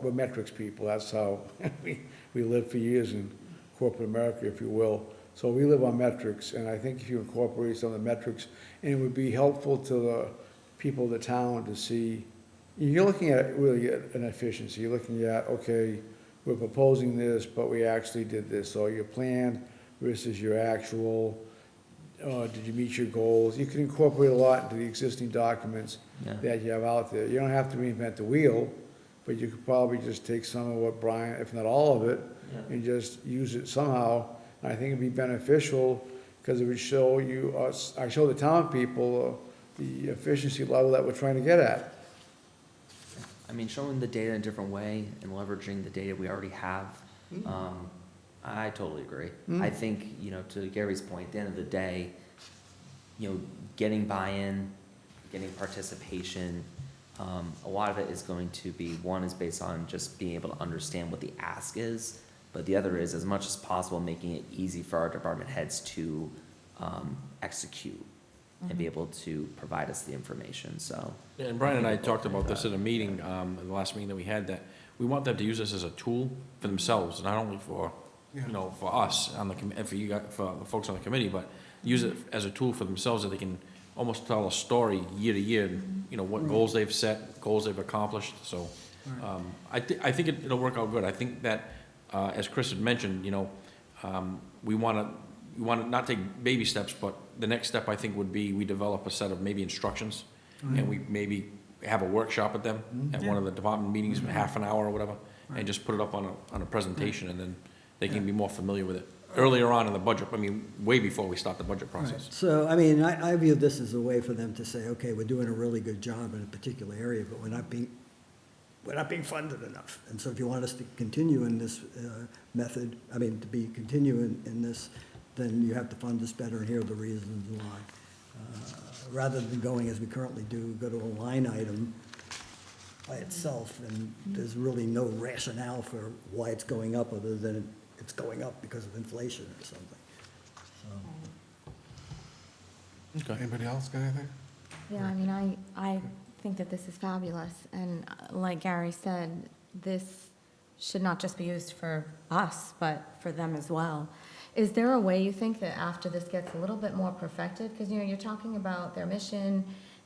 we're metrics people. That's how we lived for years in corporate America, if you will. So we live on metrics, and I think if you incorporate some of the metrics, and it would be helpful to the people of the town to see, you're looking at really an efficiency. You're looking at, okay, we're proposing this, but we actually did this. So your plan versus your actual, did you meet your goals? You can incorporate a lot into the existing documents that you have out there. You don't have to reinvent the wheel, but you could probably just take some of what Brian, if not all of it, and just use it somehow. And I think it'd be beneficial because it would show you, I show the town people the efficiency level that we're trying to get at. I mean, showing the data in a different way and leveraging the data we already have, I totally agree. I think, you know, to Gary's point, at the end of the day, you know, getting buy-in, getting participation, a lot of it is going to be, one is based on just being able to understand what the ask is, but the other is, as much as possible, making it easy for our department heads to execute and be able to provide us the information, so. Yeah, and Brian and I talked about this at a meeting, in the last meeting that we had, that we want them to use this as a tool for themselves, not only for, you know, for us on the, and for you guys, for the folks on the committee, but use it as a tool for themselves that they can almost tell a story year to year, you know, what goals they've set, goals they've accomplished, so. I think it'll work out good. I think that, as Chris had mentioned, you know, we wanna not take baby steps, but the next step, I think, would be we develop a set of maybe instructions, and we maybe have a workshop at them, at one of the department meetings, half an hour or whatever, and just put it up on a presentation, and then they can be more familiar with it. Earlier on in the budget, I mean, way before we start the budget process. So, I mean, I view this as a way for them to say, okay, we're doing a really good job in a particular area, but we're not being funded enough. And so if you want us to continue in this method, I mean, to continue in this, then you have to fund us better, and here are the reasons why. Rather than going, as we currently do, go to a line item by itself, and there's really no rationale for why it's going up, other than it's going up because of inflation or something. So, Okay. Anybody else got anything? Yeah, I mean, I think that this is fabulous, and like Gary said, this should not just be used for us, but for them as well. Is there a way you think that after this gets a little bit more perfected, because, you know, you're talking about their mission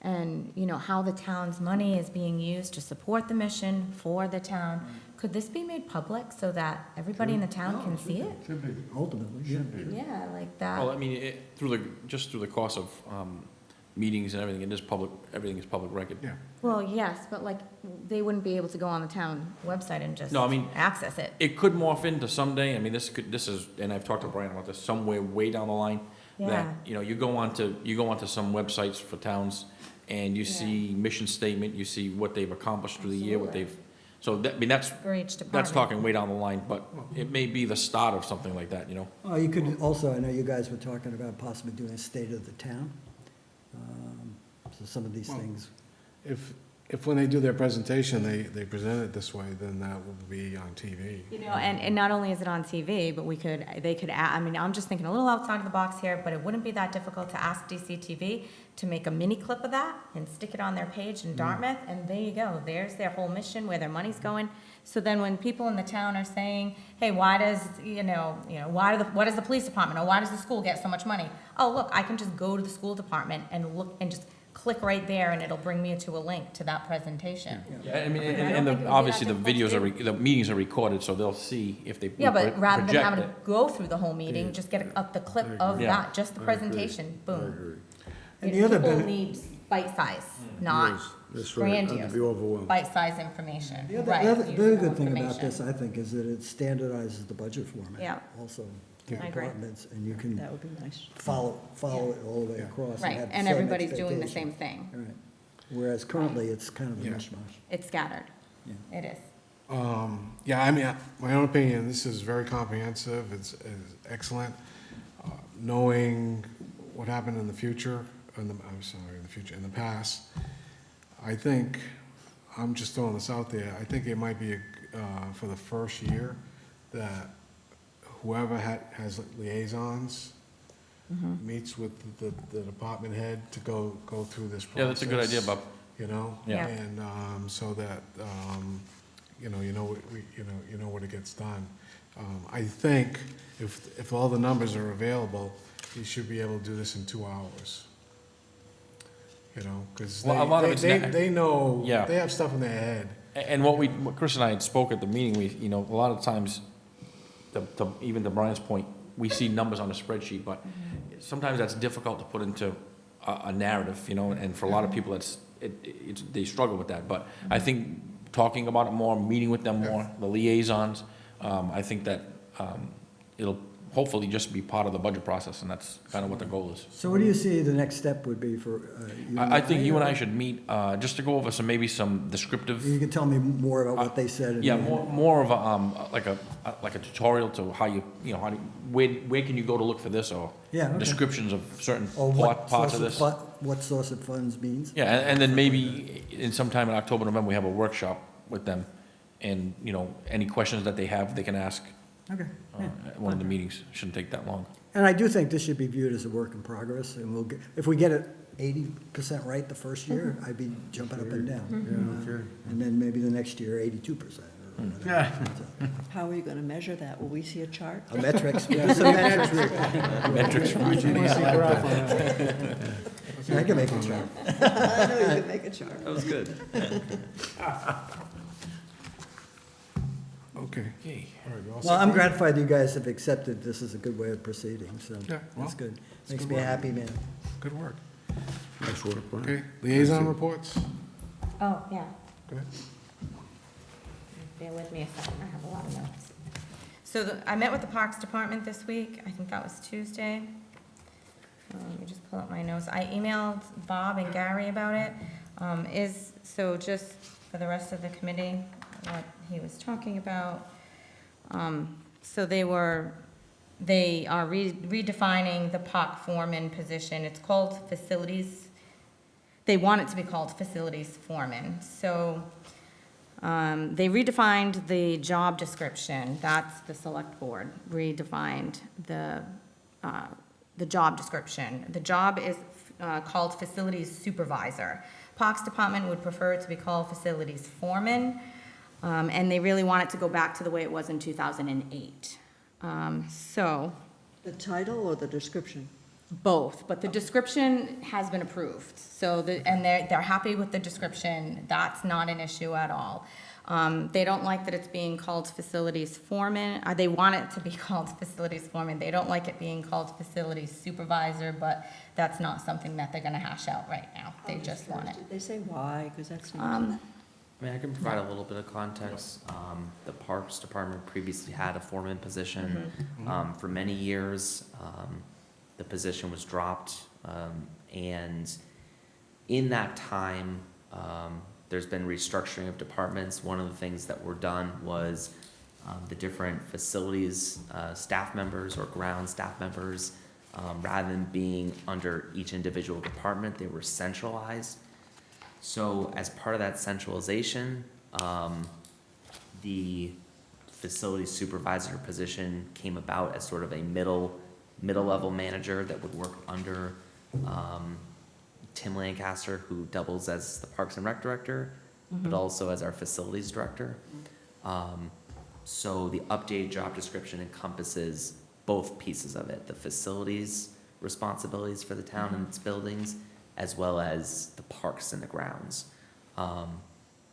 and, you know, how the town's money is being used to support the mission for the town. Could this be made public so that everybody in the town can see it? Ultimately, yeah. Yeah, like Well, that. I mean, just through the course of meetings and everything, it is public, everything is public record. Yeah. Well, yes, but like, they wouldn't be able to go on the town website and just No, I mean- access it. It could morph into someday, I mean, this is, and I've talked to Brian about this, somewhere way down the line, Yeah. that, you know, you go onto some websites for towns, and you see mission statement, you see what they've accomplished through the year, what Absolutely. they've, so that, I mean, that's, For each department. that's talking way down the line, but it may be the start of something like that, you know? Oh, you could also, I know you guys were talking about possibly doing a state of the town. So some of these Well, things, If when they do their presentation, they present it this way, then that will be on TV. You know, and not only is it on TV, but they could, I mean, I'm just thinking a little outside of the box here, but it wouldn't be that difficult to ask DCTV to make a mini clip of that and stick it on their page in Dartmouth, and there you go. There's their whole mission, where their money's going. So then when people in the town are saying, hey, why does, why does the police department, or why does the school get so much money? Oh, look, I can just go to the school department and look, and just click right there, and it'll bring me to a link to that presentation. Yeah, I mean, I don't and think it would be obviously that the videos difficult the meetings are recorded, so they'll see if they Yeah, but rather than project having it. to go through the whole meeting, just get the clip of Yeah. that, just the presentation, boom. And the other People bit- need bite-size, not That's right, not to grandiose, be overwhelmed. bite-size information, the right? other useful good thing about information. this, I think, is that it standardizes the budget format. Yeah. Also, I agree. departments, and you can That would be nice. follow it all the way across. Right, have the and same everybody's doing the expectation. same thing. Right. Whereas currently, it's kind of a Yeah. mishmash. It's scattered. Yeah. It is. Yeah, I mean, my own opinion, this is very comprehensive, it's excellent. Knowing what happened in the future, in the past, I think, I'm just throwing this out there, I think it might be, for the first year, that whoever has liaisons meets with the department head to go through this process. Yeah, that's a good idea, Bob. You know? Yeah. And, so that, you know what it gets done. I think if all the numbers are available, you should be able to do this in 2 hours. You know, because Well, a lot of it's not- they know, Yeah. they have stuff in their head. And what Chris and I had spoke at the meeting, a lot of times, even to Brian's point, we see numbers on a spreadsheet, but sometimes that's difficult to put into a narrative, and for a lot of people, they struggle with that. But I think talking about it more, meeting with them more, the liaisons, I think that it'll hopefully just be part of the budget process, and that's kind of what the goal is. So what do you see the next step would be for you? I think you and I or- should meet, just to go over maybe some descriptive. You can tell me more about what they said. and- Yeah, more of like a tutorial to how where can you go to look for this, or Yeah, okay. descriptions of certain Or what parts of source this. what source of funds means? Yeah, and then maybe in sometime in October, November, we have a workshop with them, and, any questions that they have, they can ask Okay. at one of the meetings. Shouldn't take that long. And I do think this should be viewed as a work in progress, and we'll get, if we get it 80% right the first year, I'd be jumping up and down. And then maybe the next year, 82%. or whatever. How are you going to measure that? Will we see a chart? A metrics, we'll do some metrics. I can make a chart. I know you can make a chart. That was good. Okay. Okay. All right, you all Well, set? I'm gratified you guys have accepted this is a good way of proceeding, so Yeah, well, that's good. it's Makes good me a work. happy man. Good work. Nice work, Brian. Okay, liaison reports? Oh, yeah. Go ahead. Bear with me a second, I have a lot of notes. So I met with the Parks Department this week, I think that was Tuesday. Let me just pull up my notes. I emailed Bob and Gary about it. So just for the rest of the committee, what he was talking about. So they are redefining the POC foreman position. It's called facilities, they want it to be called facilities foreman. So they redefined the job description. That's the select board redefined the job description. The job is called facilities supervisor. Parks Department would prefer it to be called facilities foreman, and they really want it to go back to the way it was in 2008. So, The title or the description? both, but the description has been approved. So, and they're happy with the description. That's not an issue at all. They don't like that it's being called facilities foreman. They want it to be called facilities foreman. They don't like it being called facilities supervisor, but that's not something that they're gonna hash out right now. They just want it. Did they say why? Because that's. I mean, I can provide a little bit of context. The Parks Department previously had a foreman position. For many years, the position was dropped, and in that time, there's been restructuring of departments. One of the things that were done was the different facilities staff members or ground staff members, rather than being under each individual department, they were centralized. So as part of that centralization, the facility supervisor position came about as sort of a middle-level manager that would work under Tim Lancaster, who doubles as the Parks and Rec director, but also as our facilities director. So the updated job description encompasses both pieces of it, the facilities responsibilities for the town and its buildings, as well as the parks and the grounds.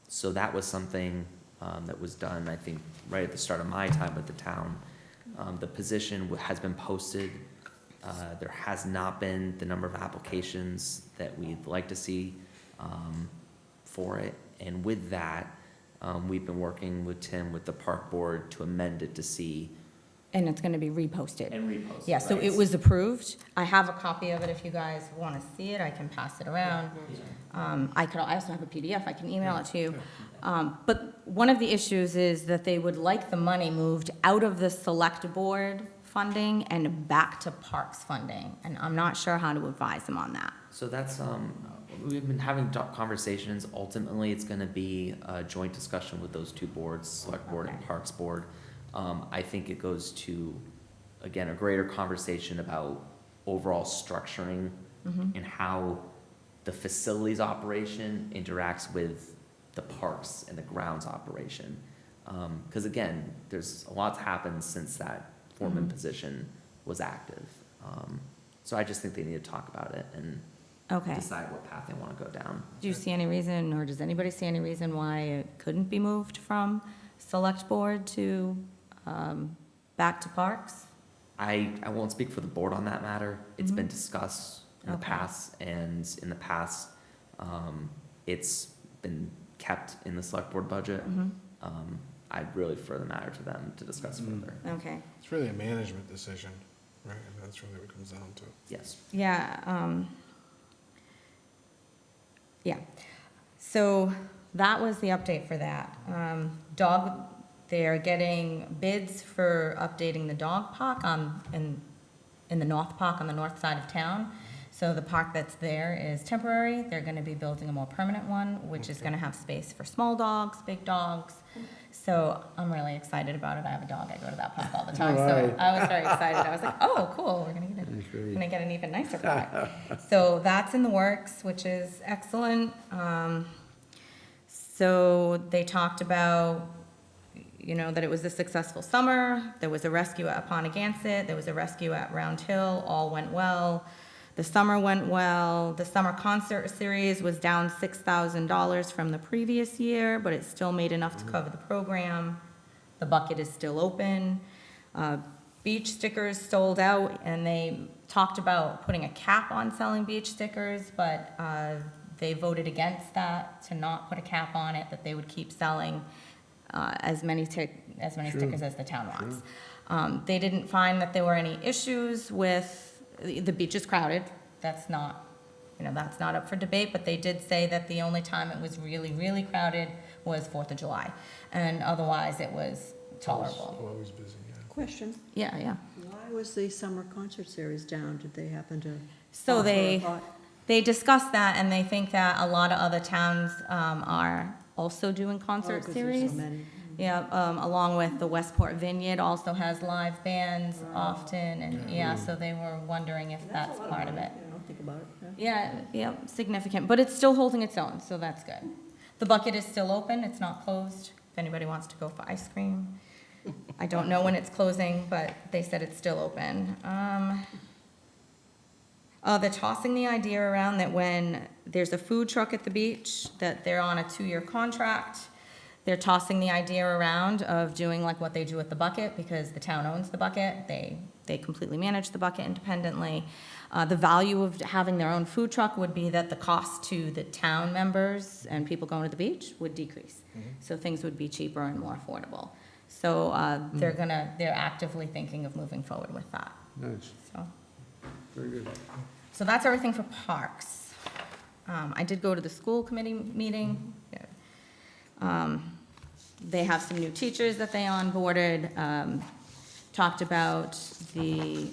So that was something that was done, I think, right at the start of my time with the town. The position has been posted. There has not been the number of applications that we'd like to see for it. And with that, we've been working with Tim, with the park board, to amend it to see. And it's gonna be reposted. And reposted, Yeah, so right. it was approved. I have a copy of it if you guys wanna see it, I can pass it around. I also have a PDF, I can email it to you. But one of the issues is that they would like the money moved out of the select board funding and back to parks funding, and I'm not sure how to advise them on that. So that's, we've been having conversations. Ultimately, it's gonna be a joint discussion with those two boards, Select Board and Parks Board. I think it goes to, again, a greater conversation about overall structuring and how the facilities operation interacts with the parks and the grounds operation. Because again, there's a lot's happened since that foreman position was active. So I just think they need to talk about it and Okay. decide what path they want to go down. Do you see any reason, or does anybody see any reason why it couldn't be moved from select board to, back to parks? I won't speak for the board on that matter. It's been discussed in the Okay. past, and in the past, it's been kept in the select board budget. I'd really refer the matter to them to discuss further. Okay. It's really a management decision, right? And that's really what it comes down to. Yes. Yeah, yeah. So that was the update for that. They're getting bids for updating the dog park in the North Park on the north side of town. So the park that's there is temporary. They're gonna be building a more permanent one, which is gonna have space for small dogs, big dogs. So I'm really excited about it. I have a dog. I go to that park all the time. So Right. I was very excited. I was like, oh, cool, we're gonna get an even nicer park. So that's in the works, which is excellent. So they talked about, that it was a successful summer. There was a rescue at Aponagansett. There was a rescue at Round Hill. All went well. The summer went well. The summer concert series was down $6,000 from the previous year, but it still made enough to cover the program. The bucket is still open. Beach stickers sold out, and they talked about putting a cap on selling beach stickers, but they voted against that, to not put a cap on it, that they would keep selling as many stickers as the town wants. They didn't find that there were any issues with, the beach is crowded. That's not up for debate, but they did say that the only time it was really, really crowded was 4th of July. And otherwise, it was tolerable. Always busy, yeah. Question, Yeah. why was the summer concert series down? Did they happen to? So offer a pot? they discussed that, and they think that a lot of other towns are also doing concert 'cause there's so series. many. Yeah, along with the Westport Vineyard also has live bands often, and so they were wondering if that's a lot part of money. it. Yeah, I'll think about it, yeah. Yeah, significant, but it's still holding its own, so that's good. The bucket is still open, it's not closed, if anybody wants to go for ice cream. I don't know when it's closing, but they said it's still open. They're tossing the idea around that when there's a food truck at the beach, that they're on a 2-year contract. They're tossing the idea around of doing like what they do with the bucket, because the town owns the bucket. They completely manage the bucket independently. The value of having their own food truck would be that the cost to the town members and people going to the beach would decrease. So things would be cheaper and more affordable. So they're actively thinking of moving forward with that. Nice, So. very good. So that's everything for parks. I did go to the school committee meeting. They have some new teachers that they onboarded. Talked about the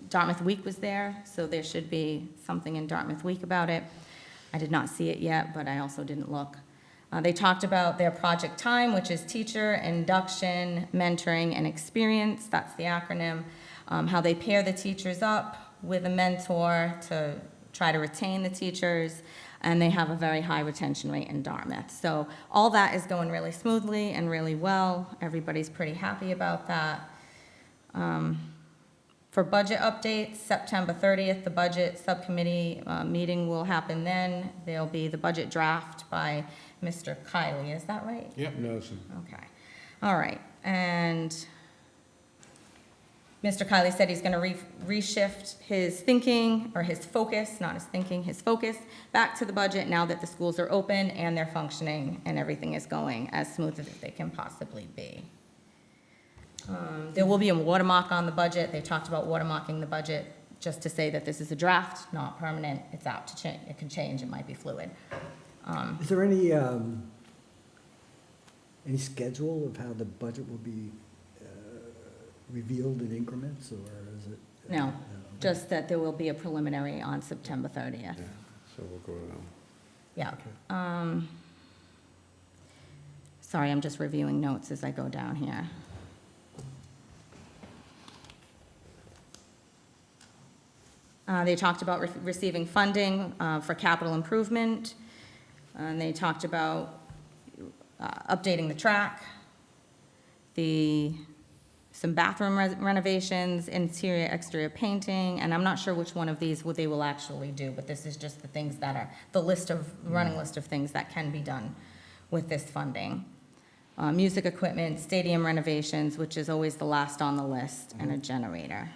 Dartmouth Week was there, so there should be something in Dartmouth Week about it. I did not see it yet, but I also didn't look. They talked about their project time, which is teacher, induction, mentoring, and experience. That's the acronym. How they pair the teachers up with a mentor to try to retain the teachers, and they have a very high retention rate in Dartmouth. So all that is going really smoothly and really well. Everybody's pretty happy about that. For budget updates, September 30th, the budget subcommittee meeting will happen then. There'll be the budget draft by Mr. Kiley, is that right? Yep. Nelson. Okay, all right, and Mr. Kiley said he's gonna reshift his thinking, or his focus, not his thinking, his focus, back to the budget now that the schools are open and they're functioning and everything is going as smooth as they can possibly be. There will be a watermark on the budget. They talked about watermarking the budget just to say that this is a draft, not permanent. It's out to change, it can change, it might be fluid. Is there any schedule of how the budget will be revealed in increments, or is it? No, just that there will be a preliminary on September 30th. Yeah, so we'll go to them. Yeah. Sorry, I'm just reviewing notes as I go down here. They talked about receiving funding for capital improvement, and they talked about updating the track, some bathroom renovations, interior, exterior painting, and I'm not sure which one of these they will actually do, but this is just the things that are, running list of things that can be done with this funding. Music equipment, stadium renovations, which is always the last on the list, and a generator.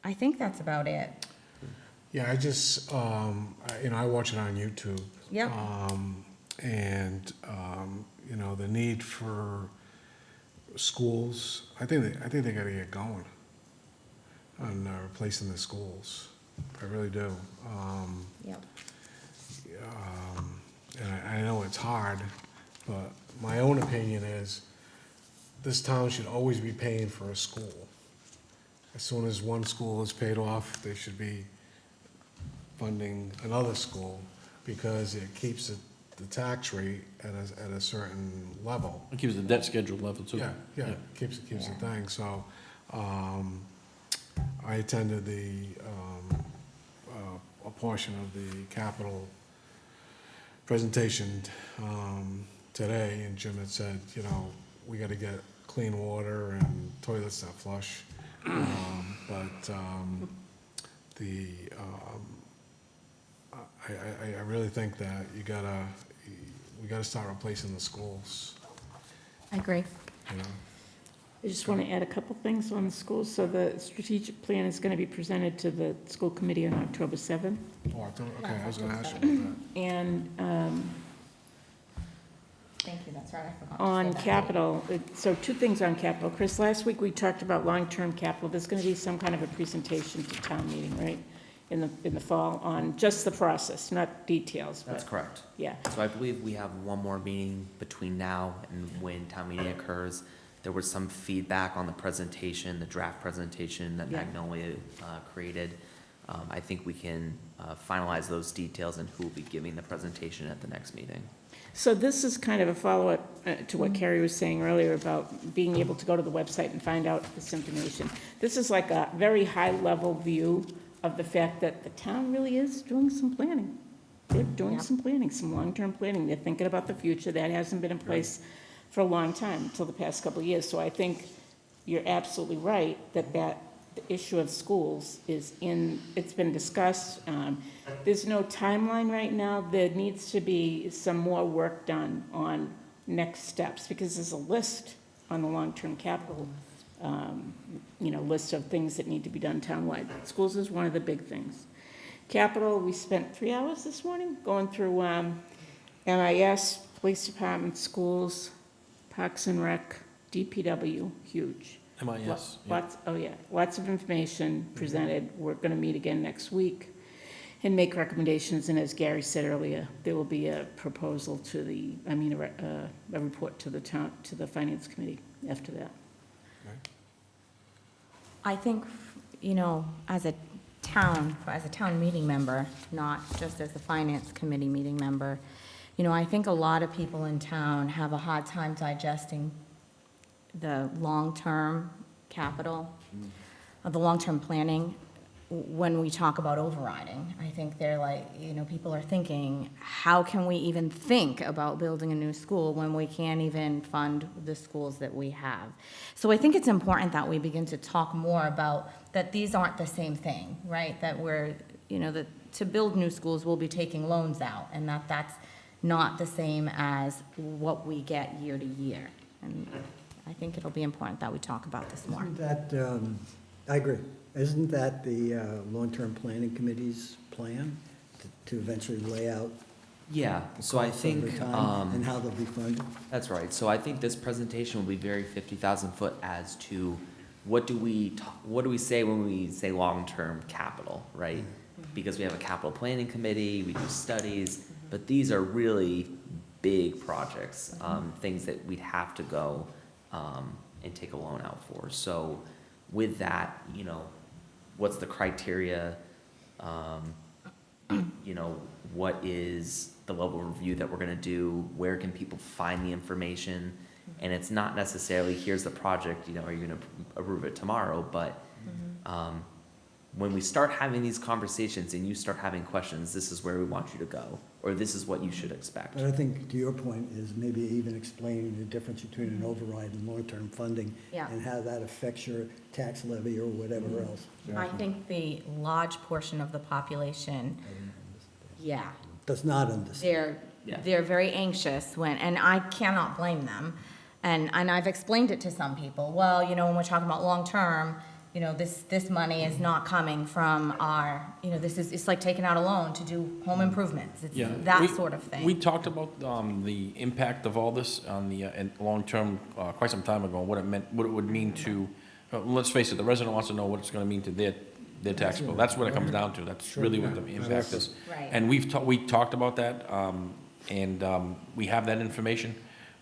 I think that's about it. Yeah, I just, I watch it on YouTube. Yep. The need for schools, I think they gotta get going on replacing the schools. I really do. Yep. And I know it's hard, but my own opinion is this town should always be paying for a school. As soon as one school is paid off, they should be funding another school, because it keeps the tax rate at a certain level. It keeps the debt schedule level too. Yeah, keeps the thing, so, I attended a portion of the capital presentation, today, and Jim had said, we gotta get clean water and toilets that flush. I really think that we gotta start replacing the schools, I agree. I just want to add a couple things on the schools. So the strategic plan is going to be presented to the school committee on October 7th. Oh, okay, I was gonna ask you about that. And Thank you, that's right, I forgot to say on that. capital, so 2 things on capital. Chris, last week we talked about long-term capital. There's going to be some kind of a presentation to town meeting, right? In the fall on just the process, not details. That's but- correct. Yeah. So I believe we have one more meeting between now and when town meeting occurs. There was some feedback on the presentation, the draft presentation that Yeah. Magnolia created. I think we can finalize those details and who will be giving the presentation at the next meeting. So this is kind of a follow-up to what Carrie was saying earlier about being able to go to the website and find out this information. This is like a very high-level view of the fact that the town really is doing some planning. They're doing Yeah. some planning, some long-term planning. They're thinking about the future. That hasn't been in place for a long time, until the past couple of years. So I think, you're absolutely right that the issue of schools it's been discussed. There's no timeline right now. There needs to be some more work done on next steps, because there's a list on the long-term capital, list of things that need to be done townwide. Schools is one of the big things. Capital, we spent 3 hours this morning going through MIS, Police Department, schools, Parks and Rec, DPW, huge. MIS, yeah. Lots of information presented. We're going to meet again next week and make recommendations, and as Gary said earlier, there will be a proposal a report to the Finance Committee after that. I think, as a town meeting member, not just as a finance committee meeting member, I think a lot of people in town have a hard time digesting the long-term capital, the long-term planning, when we talk about overriding. I think they're like, people are thinking, how can we even think about building a new school when we can't even fund the schools that we have? So I think it's important that we begin to talk more about that these aren't the same thing, right? That we're, that to build new schools, we'll be taking loans out, and that's not the same as what we get year to year. And I think it'll be important that we talk about this more. Isn't that, I agree. Isn't that the long-term planning committee's plan to eventually lay out? Yeah, so I costs over think, time and how they'll be funded? that's right. So I think this presentation will be very 50,000 foot as to what do we say when we say long-term capital, right? Because we have a capital planning committee, we do studies, but these are really big projects, things that we'd have to go and take a loan out for. So with that, what's the criteria? What is the level of review that we're gonna do? Where can people find the information? And it's not necessarily, here's the project, are you gonna approve it tomorrow? But when we start having these conversations and you start having questions, this is where we want you to go, or this is what you should expect. But I think, to your point, is maybe even explaining the difference between an override and long-term funding. Yeah. And how that affects your tax levy or whatever else. I think the large portion of the population, Does not understand. they're very anxious and I cannot blame them. And I've explained it to some people. Well, when we're talking about long-term, this money is not coming from our, it's like taking out a loan to do home improvements. It's that sort of thing. We talked about the impact of all this on the long-term quite some time ago, what it would mean to, let's face it, the resident wants to know what it's going to mean to their tax bill. That's what it comes down to. That's really what the impact is. Right. And we talked about that, and we have that information.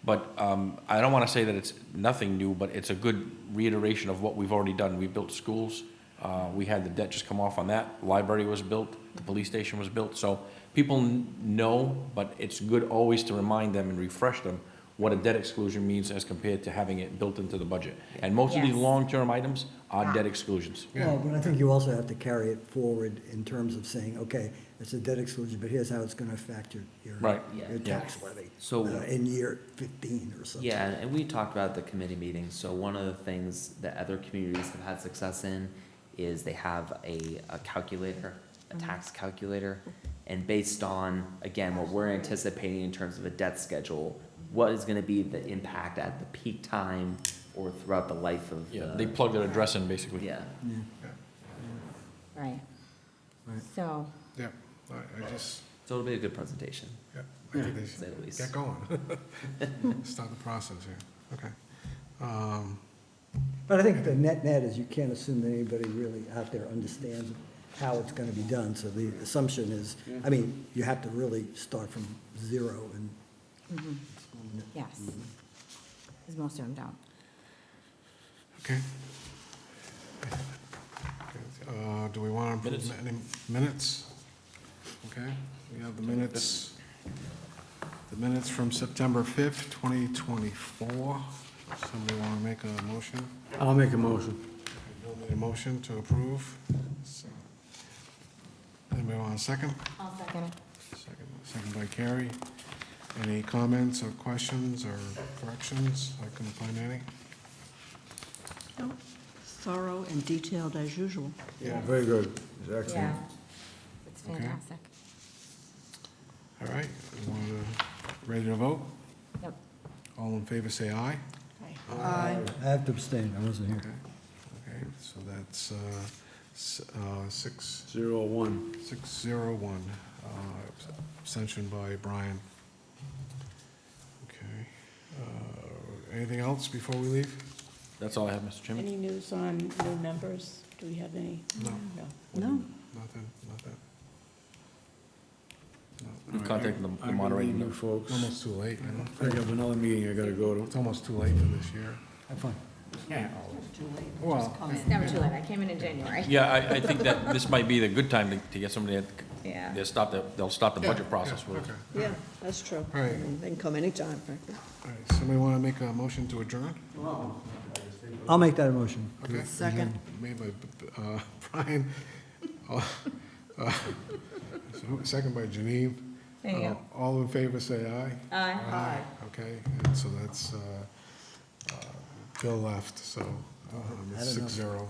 But I don't want to say that it's nothing new, but it's a good reiteration of what we've already done. We built schools. We had the debt just come off on that. Library was built. The police station was built. So people know, but it's good always to remind them and refresh them what a debt exclusion means as compared to having it built into the budget. And most of these Yes. long-term items are debt exclusions. Well, but I think you also have to carry it forward in terms of saying, okay, it's a debt exclusion, but here's how it's gonna affect your Right. your tax levy. So- In year 15 or something. Yeah, and we talked about the committee meetings, so one of the things that other communities have had success in is they have a calculator, a tax calculator, and based on, again, what we're anticipating in terms of a debt schedule, what is gonna be the impact at the peak time or throughout the life of the. They plug their address in, basically. Yeah. Right. Right. So, Yeah, I just, So it'll be a good presentation, yeah, I think they to say the should least. get going. Start the process here, okay. But I think the net is you can't assume that anybody really out there understands how it's gonna be done. So the assumption is, I mean, you have to really start from zero and. yes. Because most of them don't. Okay. Do we want to approve any minutes? Okay, we have the minutes from September 5th, 2024. Somebody want to make a motion? I'll make a motion. Bill made a motion to approve. Anybody want a second? I'll second it. Second by Carrie. Any comments or questions or corrections? I couldn't find any. Thorough and detailed as usual. Yeah, very good. It's excellent. Yeah, it's Okay. fantastic. All right, ready to vote? Yep. All in favor, say aye. Aye. I have to abstain, I wasn't here. Okay, so that's 601. 01. Abstention by Brian. Okay. Anything else before we leave? That's all I have, Mr. Chairman. Any news on new members? Do we have any? No. No. Nothing. We contacted the I'm moderator. leaving you folks. Almost too late, you know? I have another meeting I gotta go to. It's almost too late for this year. Have fun. Well, It's never too late. I came in January. Yeah, I think that this might be the good time to get somebody Yeah. they'll stop the budget process with us. Okay. Yeah, that's true. All right. They can come anytime, frankly. All right, somebody want to make a motion to adjourn? I'll make that a motion. Okay. Second. Made by Brian. Second by Janine. There you go. All in favor, say aye. Aye. Okay, and so that's, Bill left, so it's Had enough. 6-0.